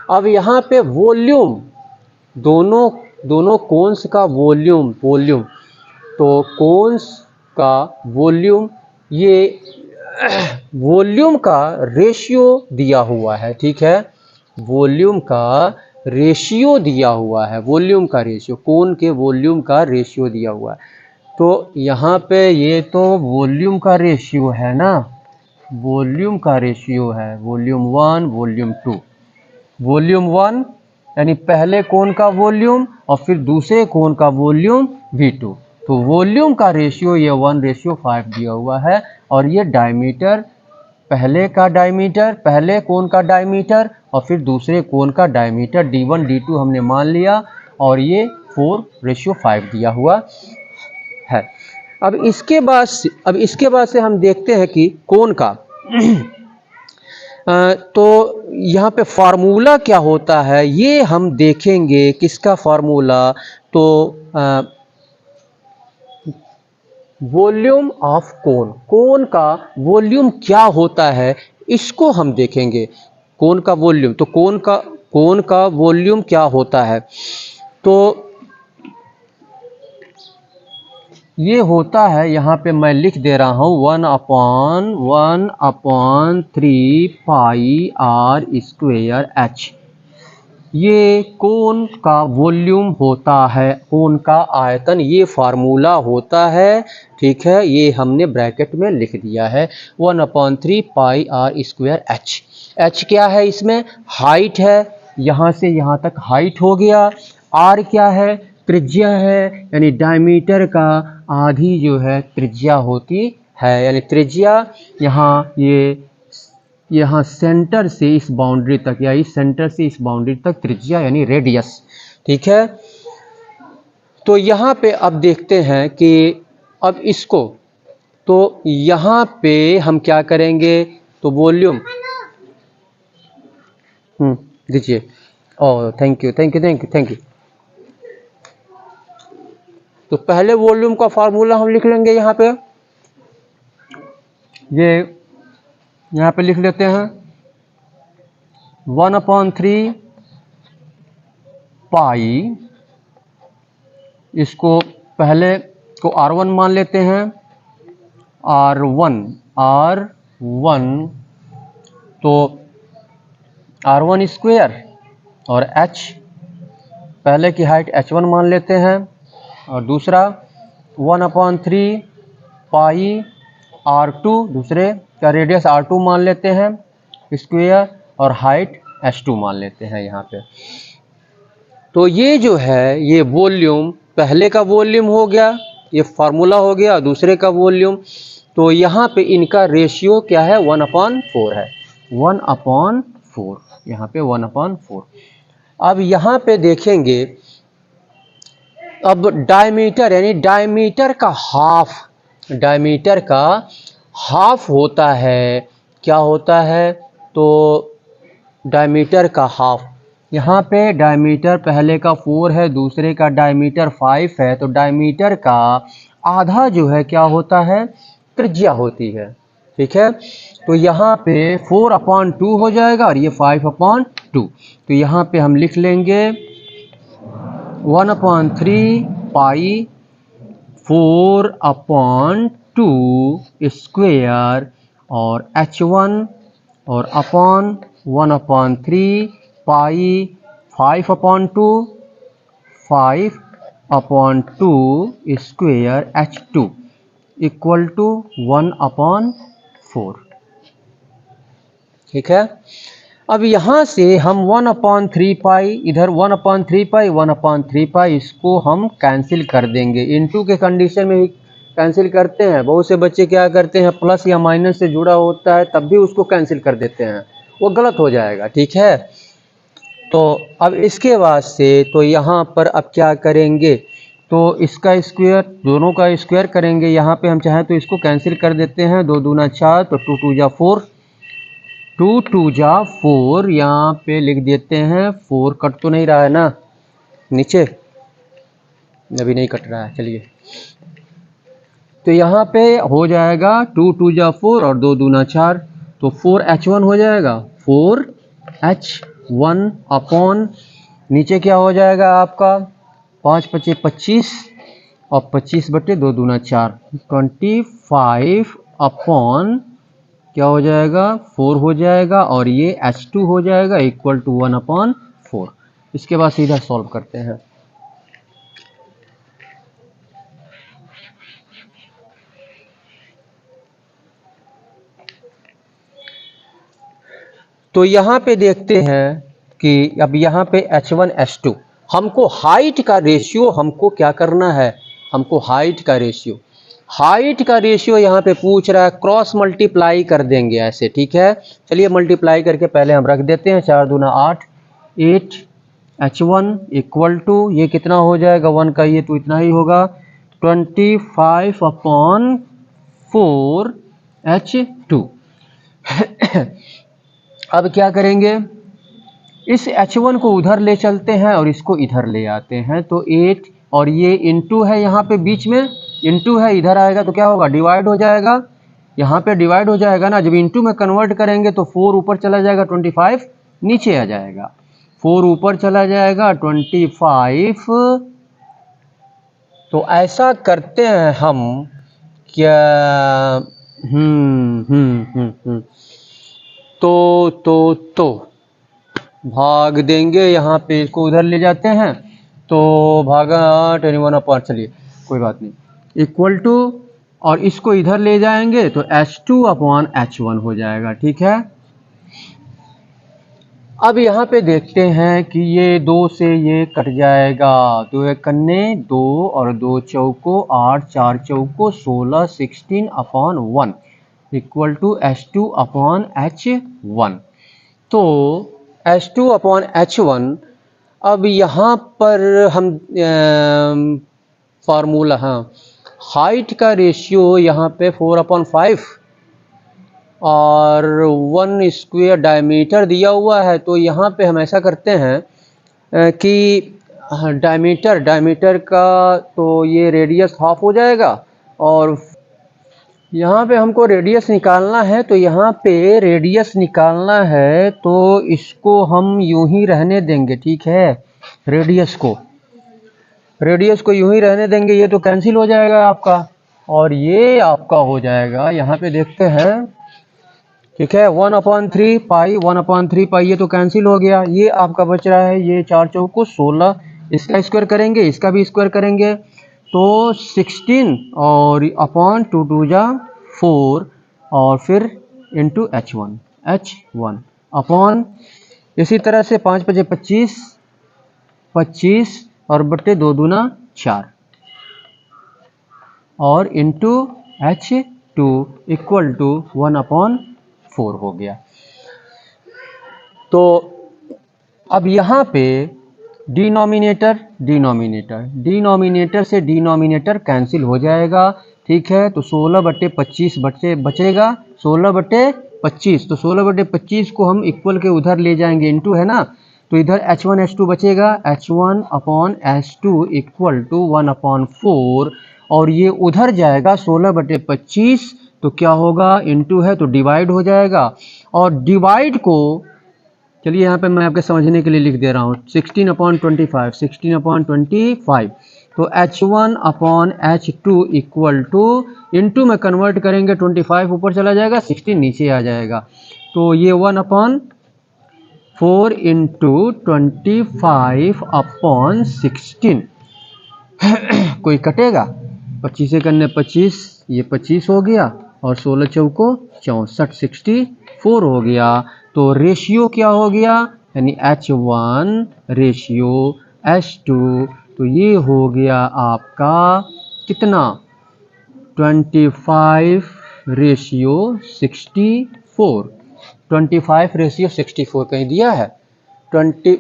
अब यहाँ पे वॉल्यूम, दोनों कोन्स का वॉल्यूम, तो कोन्स का वॉल्यूम ये वॉल्यूम का रेशियो दिया हुआ है, ठीक है, वॉल्यूम का रेशियो दिया हुआ है, वॉल्यूम का रेशियो, कोन के वॉल्यूम का रेशियो दिया हुआ है। तो यहाँ पे ये तो वॉल्यूम का रेशियो है ना, वॉल्यूम का रेशियो है, वॉल्यूम 1 वॉल्यूम 2, वॉल्यूम 1 यानी पहले कोन का वॉल्यूम और फिर दूसरे कोन का वॉल्यूम V2। तो वॉल्यूम का रेशियो ये 1:5 दिया हुआ है और ये डायमीटर, पहले का डायमीटर, पहले कोन का डायमीटर और फिर दूसरे कोन का डायमीटर D1 D2 हमने मान लिया और ये 4:5 दिया हुआ है। अब इसके बाद से हम देखते हैं कि कोन का तो यहाँ पे फार्मूला क्या होता है ये हम देखेंगे। किसका फार्मूला? तो वॉल्यूम ऑफ कोन, कोन का वॉल्यूम क्या होता है इसको हम देखेंगे। कोन का वॉल्यूम, तो कोन का वॉल्यूम क्या होता है? तो ये होता है, यहाँ पे मैं लिख दे रहा हूँ 1/3 पाई आर स्क्वेयर एच। ये कोन का वॉल्यूम होता है, कोन का आयतन, ये फार्मूला होता है, ठीक है, ये हमने ब्रैकेट में लिख दिया है 1/3 pi are square H. H क्या है? इसमें हाइट है, यहाँ से यहाँ तक हाइट हो गया। आर क्या है? त्रिज्या है, यानी डायमीटर का आधी जो है त्रिज्या होती है, यानी त्रिज्या यहाँ सेंटर से इस बाउंड्री तक या इस सेंटर से इस बाउंड्री तक त्रिज्या यानी रेडियस, ठीक है। तो यहाँ पे अब देखते हैं कि अब इसको, तो यहाँ पे हम क्या करेंगे? तो वॉल्यूम दीजिए। Oh thank you. तो पहले वॉल्यूम का फार्मूला हम लिख लेंगे यहाँ पे, ये यहाँ पे लिख लेते हैं 1/3 पाई, इसको पहले को R1 मान लेते हैं, R1 तो R1 स्क्वायर और H, पहले की हाइट H1 मान लेते हैं और दूसरा 1/3 पाई R2, दूसरे का रेडियस R2 मान लेते हैं स्क्वायर और हाइट H2 मान लेते हैं यहाँ पे। तो ये जो है ये वॉल्यूम, पहले का वॉल्यूम हो गया, ये फार्मूला हो गया, दूसरे का वॉल्यूम। तो यहाँ पे इनका रेशियो क्या है? 1/4 है, 1/4, यहाँ पे 1/4। अब यहाँ पे देखेंगे, अब डायमीटर यानी डायमीटर का हाफ होता है, क्या होता है? तो डायमीटर का हाफ, यहाँ पे डायमीटर पहले का 4 है, दूसरे का डायमीटर 5 है, तो डायमीटर का आधा जो है क्या होता है? त्रिज्या होती है, ठीक है। तो यहाँ पे 4/2 हो जाएगा और ये 5/2। तो यहाँ पे हम लिख लेंगे 1/3 पाई 4/2 स्क्वायर और H1 और upon 1/3 pi 5/2 square H2 equal to 1/4, ठीक है। अब यहाँ से हम 1/3 पाई, इधर 1/3 पाई 1/3 पाई, इसको हम कैंसिल कर देंगे। इनटू के कंडीशन में भी कैंसिल करते हैं, बहुत से बच्चे क्या करते हैं, प्लस या माइनस से जुड़ा होता है तब भी उसको कैंसिल कर देते हैं, वो गलत हो जाएगा, ठीक है। तो अब इसके बाद से तो यहाँ पर अब क्या करेंगे? तो इसका स्क्वायर, दोनों का स्क्वायर करेंगे। यहाँ पे हम चाहें तो इसको कैंसिल कर देते हैं, 2 दूना 4, तो 2 2 जा 4, 2 2 जा 4, यहाँ पे लिख देते हैं 4। कट तो नहीं रहा है ना नीचे? अभी नहीं कट रहा है, चलिए। तो यहाँ पे हो जाएगा 2 2 जा 4 और 2 दूना 4, तो 4H1 हो जाएगा, 4H1 अपॉन नीचे क्या हो जाएगा आपका 5 × 25 और 25/2 दूना 4, 25 अपॉन क्या हो जाएगा 4 हो जाएगा, और ये H2 हो जाएगा इक्वल टू 1/4। इसके बाद सीधा सॉल्व करते हैं। तो यहाँ पे देखते हैं कि अब यहाँ पे H1 H2 हमको हाइट का रेशियो हमको क्या करना है, हमको हाइट का रेशियो यहाँ पे पूछ रहा है, क्रॉस मल्टीप्लाई कर देंगे ऐसे, ठीक है। चलिए मल्टीप्लाई करके पहले हम रख देते हैं, 4 दूना 8, 8 H1 इक्वल टू ये कितना हो जाएगा 1 का ये तो इतना ही होगा 25/4 H2। अब क्या करेंगे, इस H1 को उधर ले चलते हैं और इसको इधर ले आते हैं, तो 8 और ये इनटू है यहाँ पे बीच में, इनटू है इधर आएगा तो क्या होगा डिवाइड हो जाएगा, यहाँ पे डिवाइड हो जाएगा ना। जब इनटू में कन्वर्ट करेंगे तो 4 ऊपर चला जाएगा 25 नीचे आ जाएगा, 4 ऊपर चला जाएगा 25। तो ऐसा करते हैं हम क्या, तो भाग देंगे, यहाँ पे इसको उधर ले जाते हैं तो भागा 21/, चलिए कोई बात नहीं, इक्वल टू, और इसको इधर ले जाएंगे तो H2/H1 हो जाएगा, ठीक है। अब यहाँ पे देखते हैं कि ये 2 से ये कट जाएगा, 2 एक कन्ने 2 और 2 चौको 8, 4 चौको 16, 16/1 इक्वल टू H2/H1। तो H2/H1, अब यहाँ पर हम फार्मूला, हाँ, हाइट का रेशियो यहाँ पे 4/5 और 1 स्क्वायर डायमीटर दिया हुआ है। तो यहाँ पे हम ऐसा करते हैं कि डायमीटर का तो ये रेडियस हाफ हो जाएगा, और यहाँ पे हमको रेडियस निकालना है, तो यहाँ पे रेडियस निकालना है तो इसको हम यूं ही रहने देंगे, ठीक है। रेडियस को यूं ही रहने देंगे, ये तो कैंसिल हो जाएगा आपका, और ये आपका हो जाएगा, यहाँ पे देखते हैं, ठीक है, 1/3 पाई, 1/3 पाई ये तो कैंसिल हो गया, ये आपका बच रहा है, ये 4 चौको 16, इसका स्क्वायर करेंगे, इसका भी स्क्वायर करेंगे तो 16 और अपॉन 2 2 जा 4 और फिर इंटू H1 अपॉन, इसी तरह से 5 5 25 25 और बट्टे 2 दूना 4 और इंटू H2 इक्वल टू 1/4 हो गया। तो अब यहाँ पे डिनोमिनेटर से डिनोमिनेटर कैंसिल हो जाएगा, ठीक है। तो 16/25 बचेगा, 16/25, तो 16/25 को हम इक्वल के उधर ले जाएंगे, इंटू है ना, तो इधर H1 H2 बचेगा, H1/H2 इक्वल टू 1/4, और ये उधर जाएगा 16/25, तो क्या होगा, इंटू है तो डिवाइड हो जाएगा, और डिवाइड को चलिए यहाँ पे मैं आपके समझने के लिए लिख दे रहा हूँ, 16/25, तो H1/H2 इक्वल टू, इंटू में कन्वर्ट करेंगे 25 ऊपर चला जाएगा, 16 नीचे आ जाएगा, तो ये 1/4 इंटू 25/16 कोई कटेगा, 25 करने 25, ये 25 हो गया, और 16 चौको 64, 64 हो गया। तो रेशियो क्या हो गया, यानी H1 रेशियो H2, तो ये हो गया आपका कितना 25/64, 25/64 कहीं दिया है 20,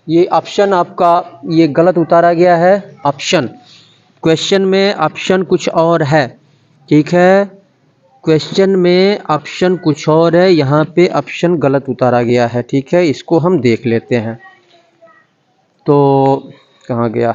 ये ऑप्शन आपका ये गलत उतारा गया है, ऑप्शन क्वेश्चन में ऑप्शन कुछ और है, ठीक है, क्वेश्चन में ऑप्शन कुछ और है, यहाँ पे ऑप्शन गलत उतारा गया है, ठीक है। इसको हम देख लेते हैं, तो कहाँ गया,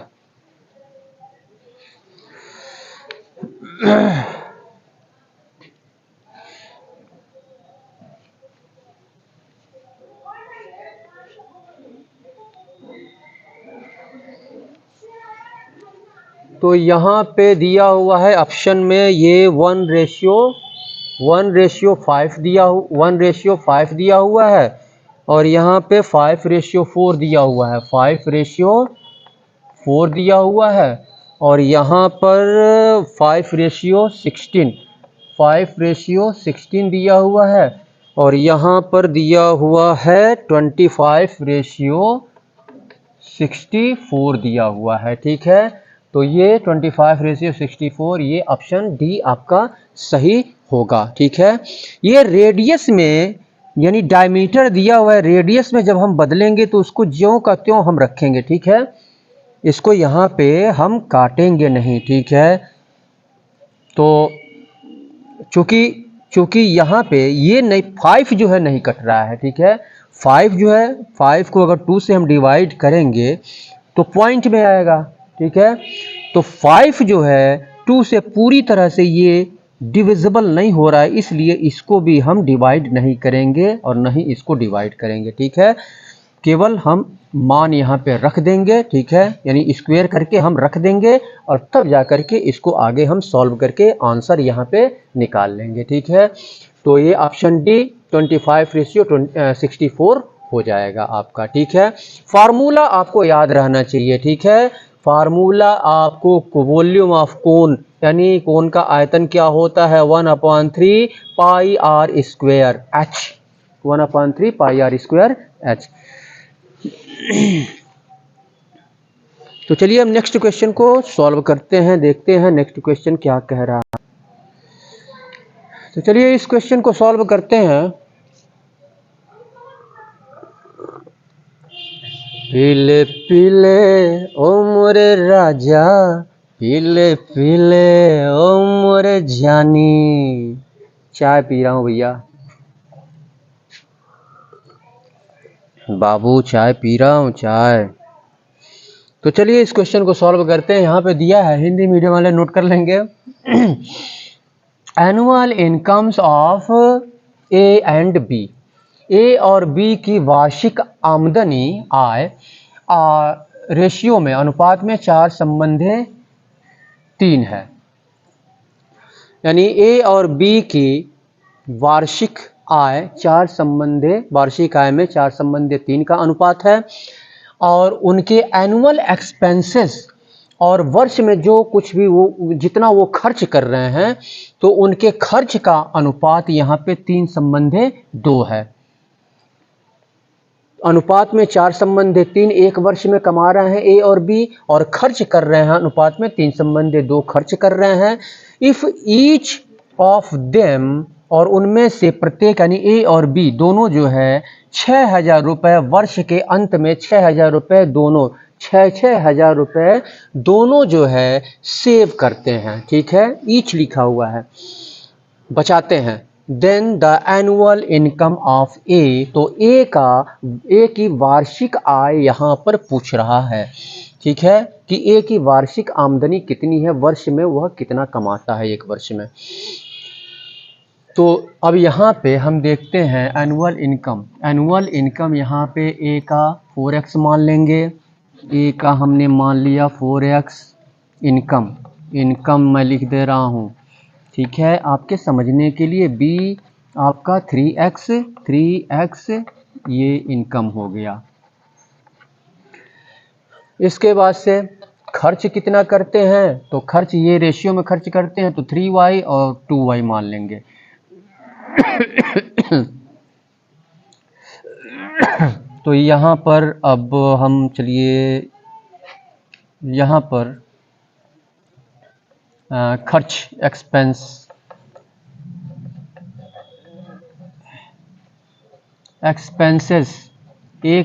तो यहाँ पे दिया हुआ है ऑप्शन में ये 1/4 1:5 दिया हुआ है और यहाँ पे 5:4 दिया हुआ है, 5:4 दिया हुआ है और यहाँ पर 5:16 दिया हुआ है और यहाँ पर दिया हुआ है 25:64 दिया हुआ है। ठीक है, तो ये 25:64 ये ऑप्शन डी आपका सही होगा। ठीक है, ये रेडियस में यानी डायमीटर दिया हुआ है, रेडियस में जब हम बदलेंगे तो उसको ज्यों का त्यों हम रखेंगे। ठीक है, इसको यहाँ पे हम काटेंगे नहीं। ठीक है, तो चूंकि यहाँ पे ये नहीं 5 जो है नहीं कट रहा है। ठीक है, 5 जो है 5 को अगर 2 से हम डिवाइड करेंगे तो पॉइंट में आएगा। ठीक है, तो 5 जो है 2 से पूरी तरह से ये डिविजिबल नहीं हो रहा है, इसलिए इसको भी हम डिवाइड नहीं करेंगे और नहीं इसको डिवाइड करेंगे। ठीक है, केवल हम मान यहाँ पे रख देंगे। ठीक है, यानी स्क्वायर करके हम रख देंगे और तब जा करके इसको आगे हम सॉल्व करके आंसर यहाँ पे निकाल लेंगे। ठीक है, तो ये ऑप्शन डी 25:64 हो जाएगा आपका। ठीक है, फार्मूला आपको याद रहना चाहिए। ठीक है, फार्मूला आपको वॉल्यूम ऑफ कोन यानी कोन का आयतन क्या होता है 1/3 pi r square h, 1/3 pi r square h. तो चलिए हम नेक्स्ट क्वेश्चन को सॉल्व करते हैं, देखते हैं नेक्स्ट क्वेश्चन क्या कह रहा है। तो चलिए इस क्वेश्चन को सॉल्व करते हैं। पीले पीले ओ मोरे राजा, पीले पीले ओ मोरे जानी। चाय पी रहा हूँ भैया, बाबू चाय पी रहा हूँ चाय। तो चलिए इस क्वेश्चन को सॉल्व करते हैं। यहाँ पे दिया है, हिंदी मीडियम वाले नोट कर लेंगे। Annual incomes of A and B, A और बी की वार्षिक आमदनी आय रेशियो में अनुपात में 4:3 है। यानी ए और बी की वार्षिक आय वार्षिक आय में 4:3 का अनुपात है और उनके एनुअल एक्सपेंसेस और वर्ष में जो कुछ भी वो जितना वो खर्च कर रहे हैं तो उनके खर्च का अनुपात यहाँ पे 3:2 है। अनुपात में 4:3 एक वर्ष में कमा रहे हैं ए और बी और खर्च कर रहे हैं अनुपात में 3:2 खर्च कर रहे हैं। इफ ईच ऑफ देम, और उनमें से प्रत्येक यानी ए और बी दोनों जो है 6,000 रुपये वर्ष के अंत में 6,000 रुपये दोनों 6,000 रुपये दोनों जो है सेव करते हैं। ठीक है, ईच लिखा हुआ है, बचाते हैं। Then the annual income of A, तो ए की वार्षिक आय यहाँ पर पूछ रहा है। ठीक है, कि ए की वार्षिक आमदनी कितनी है, वर्ष में वह कितना कमाता है एक वर्ष में। तो अब यहाँ पे हम देखते हैं एनुअल इनकम यहाँ पे ए का 4x मान लेंगे। ए का हमने मान लिया 4x इनकम मैं लिख दे रहा हूँ। ठीक है, आपके समझने के लिए बी आपका 3x ये इनकम हो गया। इसके बाद से खर्च कितना करते हैं, तो खर्च ये रेशियो में खर्च करते हैं तो 3y और 2y मान लेंगे। तो यहाँ पर अब हम चलिए यहाँ पर खर्च एक्सपेंसेस ए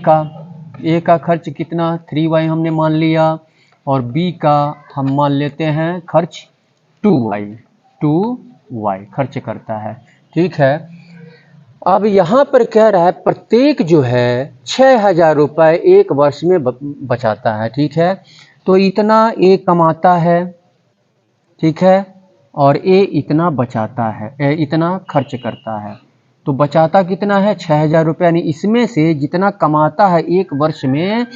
का खर्च कितना 3y हमने मान लिया और बी का हम मान लेते हैं खर्च 2y खर्च करता है। ठीक है, अब यहाँ पर कह रहा है प्रत्येक जो है 6,000 रुपये एक वर्ष में बचाता है। ठीक है, तो इतना ए कमाता है। ठीक है, और ए इतना बचाता है, इतना खर्च करता है। तो बचाता कितना है 6,000 रुपये, यानी इसमें से जितना कमाता है एक वर्ष में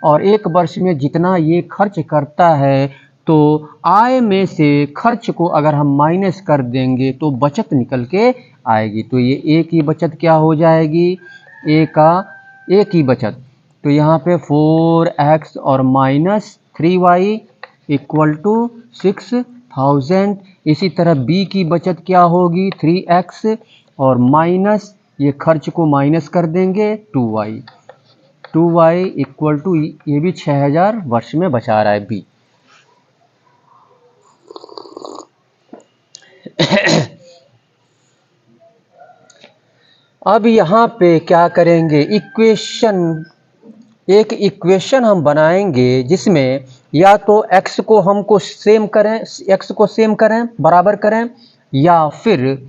और एक वर्ष में जितना ये खर्च करता है तो आय में से खर्च को अगर हम माइनस कर देंगे तो बचत निकल के आएगी। तो ये ए की बचत क्या हो जाएगी, ए की बचत, तो यहाँ पे 4x और माइनस 3y इक्वल टू 6000। इसी तरह बी की बचत क्या होगी, 3x और माइनस ये खर्च को माइनस कर देंगे 2y इक्वल टू, ये भी 6000 वर्ष में बचा रहा है बी। अब यहाँ पे क्या करेंगे, एक इक्वेशन हम बनाएंगे जिसमें या तो x को हमको सेम करें, x को सेम करें, बराबर करें, या फिर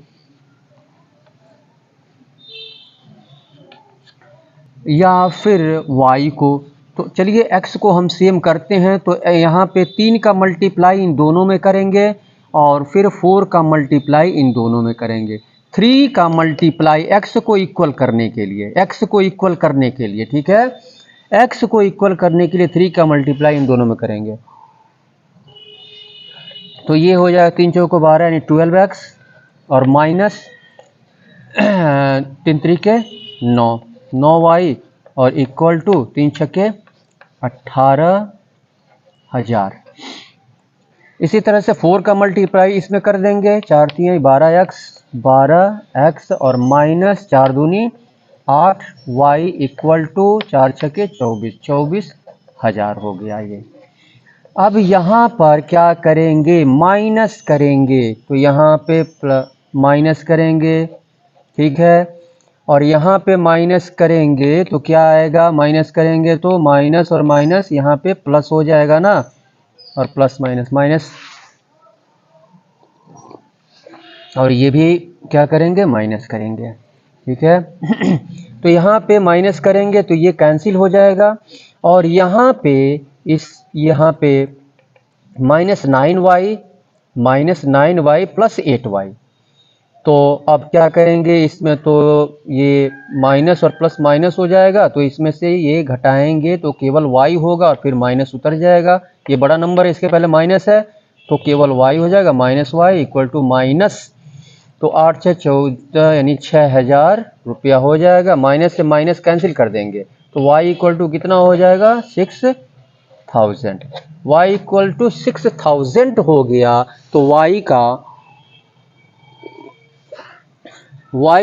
y को। तो चलिए x को हम सेम करते हैं, तो यहाँ पे 3 का मल्टीप्लाई इन दोनों में करेंगे और फिर 4 का मल्टीप्लाई इन दोनों में करेंगे। 3 का मल्टीप्लाई x को इक्वल करने के लिए, ठीक है, x को इक्वल करने के लिए 3 का मल्टीप्लाई इन दोनों में करेंगे। तो ये हो जाएगा 3 चौको 12 यानी 12x और माइनस 3 त्रिके 9y और इक्वल टू 3 छक्के 18,000। इसी तरह से 4 का मल्टीप्लाई इसमें कर देंगे, 4 3 12x और माइनस 4 दूनी 8y इक्वल टू 4 छक्के 24,000 हो गया ये। अब यहाँ पर क्या करेंगे, माइनस करेंगे, तो यहाँ पे माइनस करेंगे, ठीक है, और यहाँ पे माइनस करेंगे तो क्या आएगा, माइनस करेंगे तो माइनस और माइनस यहाँ पे प्लस हो जाएगा ना, और प्लस माइनस, और ये भी क्या करेंगे, माइनस करेंगे, ठीक है। तो यहाँ पे माइनस करेंगे तो ये कैंसिल हो जाएगा, और यहाँ पे यहाँ पे -9y प्लस 8y। तो अब क्या करेंगे इसमें, तो ये माइनस और प्लस माइनस हो जाएगा, तो इसमें से ये घटाएंगे तो केवल y होगा और फिर माइनस उतर जाएगा। ये बड़ा नंबर है, इसके पहले माइनस है तो केवल y हो जाएगा, -y इक्वल टू माइनस, तो 8 6 14 यानी 6000 रुपया हो जाएगा। माइनस से माइनस कैंसिल कर देंगे तो y इक्वल टू कितना हो जाएगा, 6000। y इक्वल टू 6000 हो गया। तो y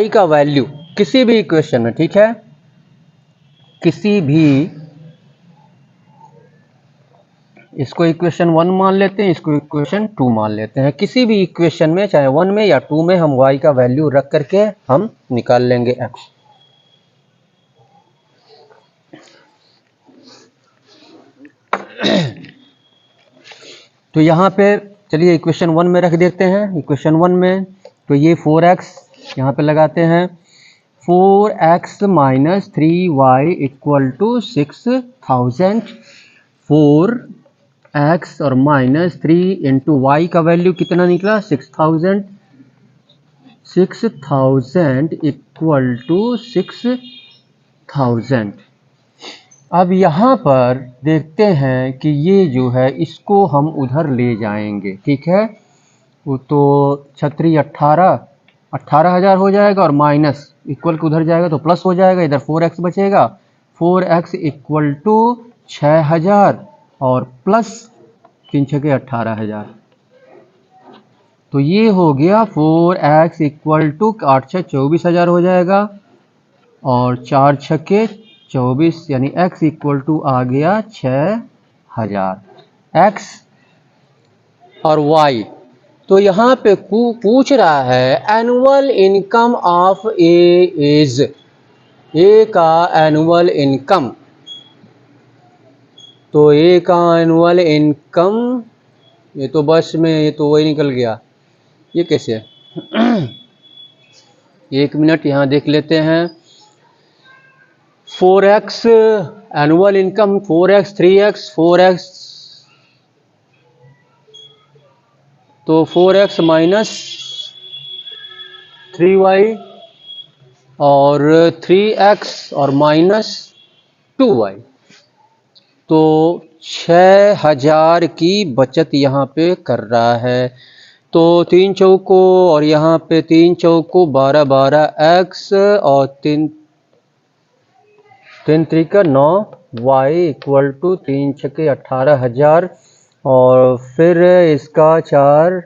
का वैल्यू किसी भी इक्वेशन में, ठीक है, किसी भी, इसको इक्वेशन 1 मान लेते हैं, इसको इक्वेशन 2 मान लेते हैं, किसी भी इक्वेशन में चाहे 1 में या 2 में हम y का वैल्यू रख करके हम निकाल लेंगे x। तो यहाँ पे चलिए इक्वेशन 1 में रख देते हैं। इक्वेशन 1 में तो ये 4x यहाँ पे लगाते हैं, 4x minus 3y equal to 6000। 4x और माइनस 3 इंटू वाई का वैल्यू कितना निकला, 6000 इक्वल टू 6000। अब यहाँ पर देखते हैं कि ये जो है इसको हम उधर ले जाएंगे, ठीक है, तो छत्री 18,000 हो जाएगा और माइनस इक्वल को उधर जाएगा तो प्लस हो जाएगा, इधर 4x बचेगा, 4x इक्वल टू 6000 और प्लस 3 छके 18,000। तो ये हो गया 4x इक्वल टू 8 6 24,000 हो जाएगा और 4 छके 24 यानी x इक्वल टू आ गया 6000 x और y। तो यहाँ पे पूछ रहा है annual income of A is, A का एनुअल इनकम, तो ए का एनुअल इनकम, ये तो बस में ये तो वही निकल गया, ये कैसे है? एक मिनट यहाँ देख लेते हैं। 4x annual income, 4x 3x 4x, तो 4x माइनस 3y और 3x और माइनस 2y। तो 6000 की बचत यहाँ पे कर रहा है। तो 3 चौको और यहाँ पे 3 चौको 12 12 x और 3 त्रिका 9 y इक्वल टू 3 छक्के 18,000 और फिर इसका 4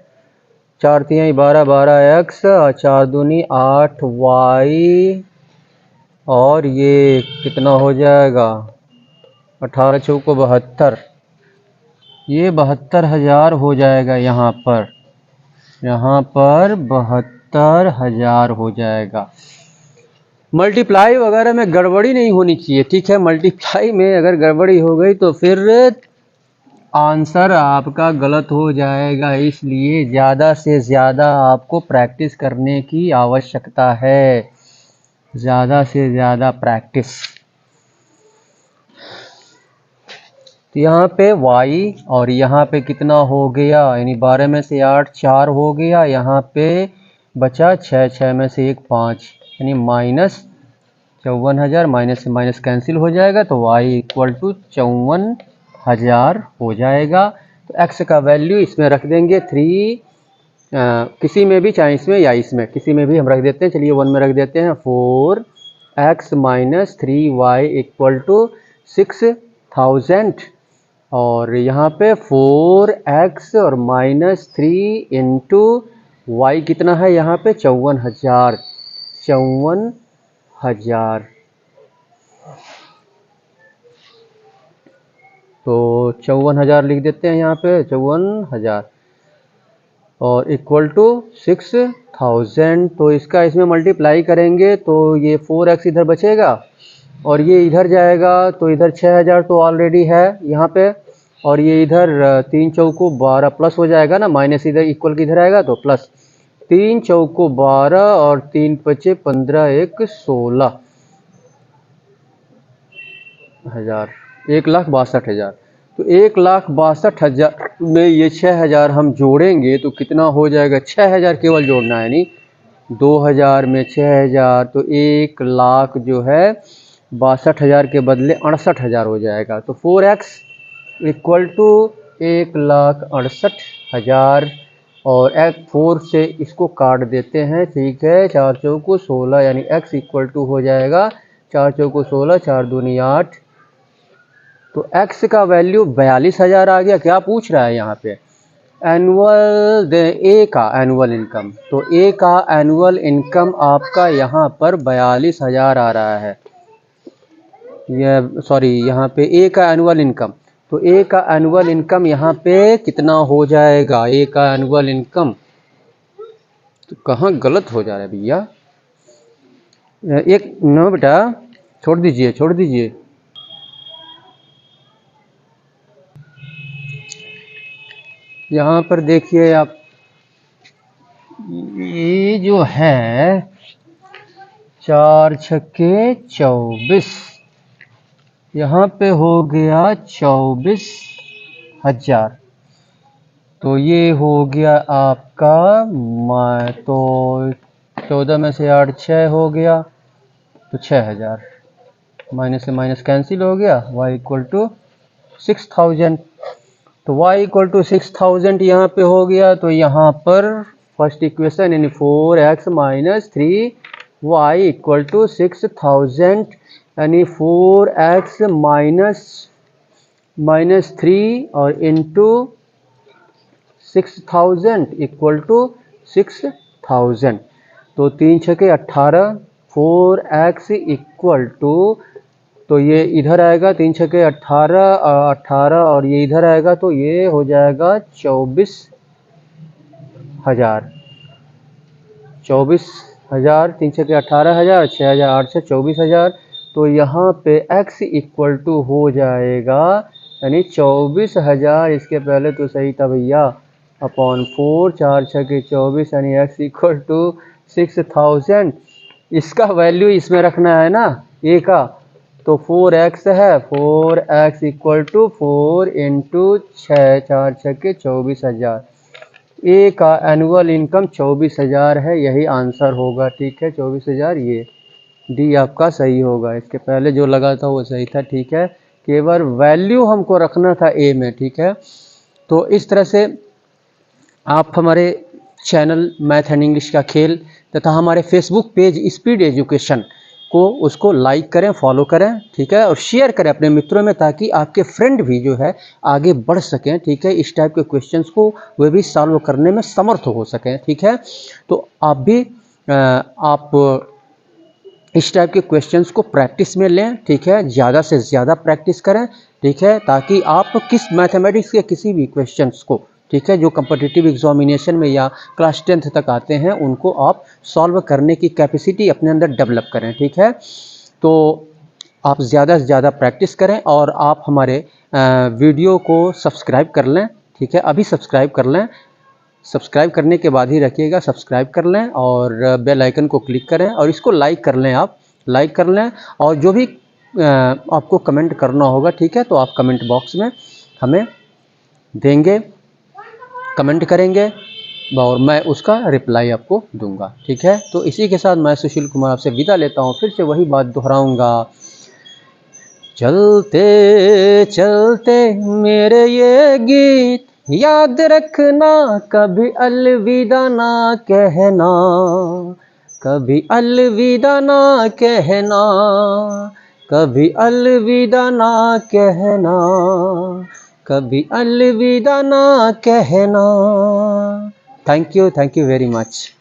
4 तिहाई 12 12 x और 4 दूनी 8 y और ये कितना हो जाएगा 18 चौको 72, ये 72,000 हो जाएगा। यहाँ पर 72,000 हो जाएगा। मल्टीप्लाई वगैरह में गड़बड़ी नहीं होनी चाहिए, ठीक है। मल्टीप्लाई में अगर गड़बड़ी हो गई तो फिर आंसर आपका गलत हो जाएगा, इसलिए ज़्यादा से ज़्यादा आपको प्रैक्टिस करने की आवश्यकता है, ज़्यादा से ज़्यादा प्रैक्टिस। तो यहाँ पे y और यहाँ पे कितना हो गया, यानी 12 में से 8 4 हो गया, यहाँ पे बचा 6 6 में से 1 5, यानी -54,000, माइनस से माइनस कैंसिल हो जाएगा तो y इक्वल टू 54,000 हो जाएगा। तो x का वैल्यू इसमें रख देंगे 3, किसी में भी, चाहे इसमें या इसमें, किसी में भी हम रख देते हैं। चलिए 1 में रख देते हैं। 4x minus 3y equal to 6,000 और यहाँ पे 4x और -3 इंटू y कितना है यहाँ पे 54,000, 54,000। तो 54,000 लिख देते हैं यहाँ पे, 54,000 और इक्वल टू 6,000। तो इसका इसमें मल्टीप्लाई करेंगे तो ये 4x इधर बचेगा और ये इधर जाएगा, तो इधर 6,000 तो ऑलरेडी है यहाँ पे, और ये इधर 3 चौको 12 प्लस हो जाएगा ना, माइनस इधर इक्वल की इधर आएगा तो प्लस, 3 चौको 12 और 3 पचे 15 1 16,000, 1,62,000। तो 1,62,000 में ये 6,000 हम जोड़ेंगे तो कितना हो जाएगा, 6,000 केवल जोड़ना है, यानी 2,000 में 6,000 तो 1,00,000 जो है 62,000 के बदले 68,000 हो जाएगा। तो 4x इक्वल टू 1,68,000 और 4 से इसको काट देते हैं, ठीक है। 4 चौको 16, यानी x इक्वल टू हो जाएगा 4 चौको 16, 4 दूनी 8। तो x का वैल्यू 42,000 आ गया। क्या पूछ रहा है यहाँ पे, एनुअल ए का एनुअल इनकम। तो ए का एनुअल इनकम आपका यहाँ पर 42,000 आ रहा है। यहाँ पे ए का एनुअल इनकम, तो ए का एनुअल इनकम यहाँ पे कितना हो जाएगा, ए का एनुअल इनकम, तो कहाँ गलत हो जा रहा है भैया, एक न बेटा छोड़ दीजिए, छोड़ दीजिए। यहाँ पर देखिए आप, ये जो है 4 छक्के 24, यहाँ पे हो गया 24,000। तो ये हो गया आपका, तो 14 में से 8 6 हो गया, तो 6,000, माइनस से माइनस कैंसिल हो गया, y इक्वल टू 6,000। तो y इक्वल टू 6,000 यहाँ पे हो गया। तो यहाँ पर फर्स्ट इक्वेशन यानी 4x minus 3y equal to 6,000, यानी 4x माइनस 3 और इंटू 6,000 इक्वल टू 6,000। तो 3 छके 18, 4x इक्वल टू, तो ये इधर आएगा 3 छके 18 18 और ये इधर आएगा तो ये हो जाएगा 24,000, 24,000, 3 छके 18,000, 6,000 8 से 24,000। तो यहाँ पे x इक्वल टू हो जाएगा, यानी 24,000, इसके पहले तो सही था भैया, अपॉन 4, 4 छके 24, यानी x इक्वल टू 6,000। इसका वैल्यू इसमें रखना है ना ए का, तो 4x है, 4x इक्वल टू 4 इंटू 6, 4 छके 24,000। ए का एनुअल इनकम 24,000 है, यही आंसर होगा, ठीक है। 24,000, ये डी आपका सही होगा, इसके पहले जो लगा था वो सही था, ठीक है। केवल वैल्यू हमको रखना था ए में, ठीक है। तो इस तरह से आप हमारे चैनल मैथ एंड इंग्लिश का खेल तथा हमारे फेसबुक पेज स्पीड एजुकेशन को उसको लाइक करें, फॉलो करें, ठीक है, और शेयर करें अपने मित्रों में, ताकि आपके फ्रेंड भी जो है आगे बढ़ सकें, ठीक है, इस टाइप के क्वेश्चंस को वे भी सॉल्व करने में समर्थ हो सकें, ठीक है। तो आप भी आप इस टाइप के क्वेश्चंस को प्रैक्टिस में लें, ठीक है, ज़्यादा से ज़्यादा प्रैक्टिस करें, ठीक है, ताकि आप किस मैथमेटिक्स के किसी भी क्वेश्चंस को, ठीक है, जो कम्पिटिटिव एग्जामिनेशन में या क्लास 10th तक आते हैं, उनको आप सॉल्व करने की कैपेसिटी अपने अंदर डेवलप करें, ठीक है। तो आप ज़्यादा से ज़्यादा प्रैक्टिस करें और आप हमारे वीडियो को सब्सक्राइब कर लें, ठीक है, अभी सब्सक्राइब कर लें। सब्सक्राइब करने के बाद ही रखिएगा, सब्सक्राइब कर लें और बेल आइकन को क्लिक करें और इसको लाइक कर लें, आप लाइक कर लें। और जो भी आपको कमेंट करना होगा, ठीक है, तो आप कमेंट बॉक्स में हमें देंगे, कमेंट करेंगे और मैं उसका रिप्लाई आपको दूंगा, ठीक है। तो इसी के साथ मैं सुशील कुमार आपसे विदा लेता हूँ, फिर से वही बात दोहराऊंगा, चलते चलते मेरे ये गीत याद रखना, कभी अलविदा ना कहना, कभी अलविदा ना कहना, कभी अलविदा ना कहना, कभी अलविदा ना कहना। Thank you very much.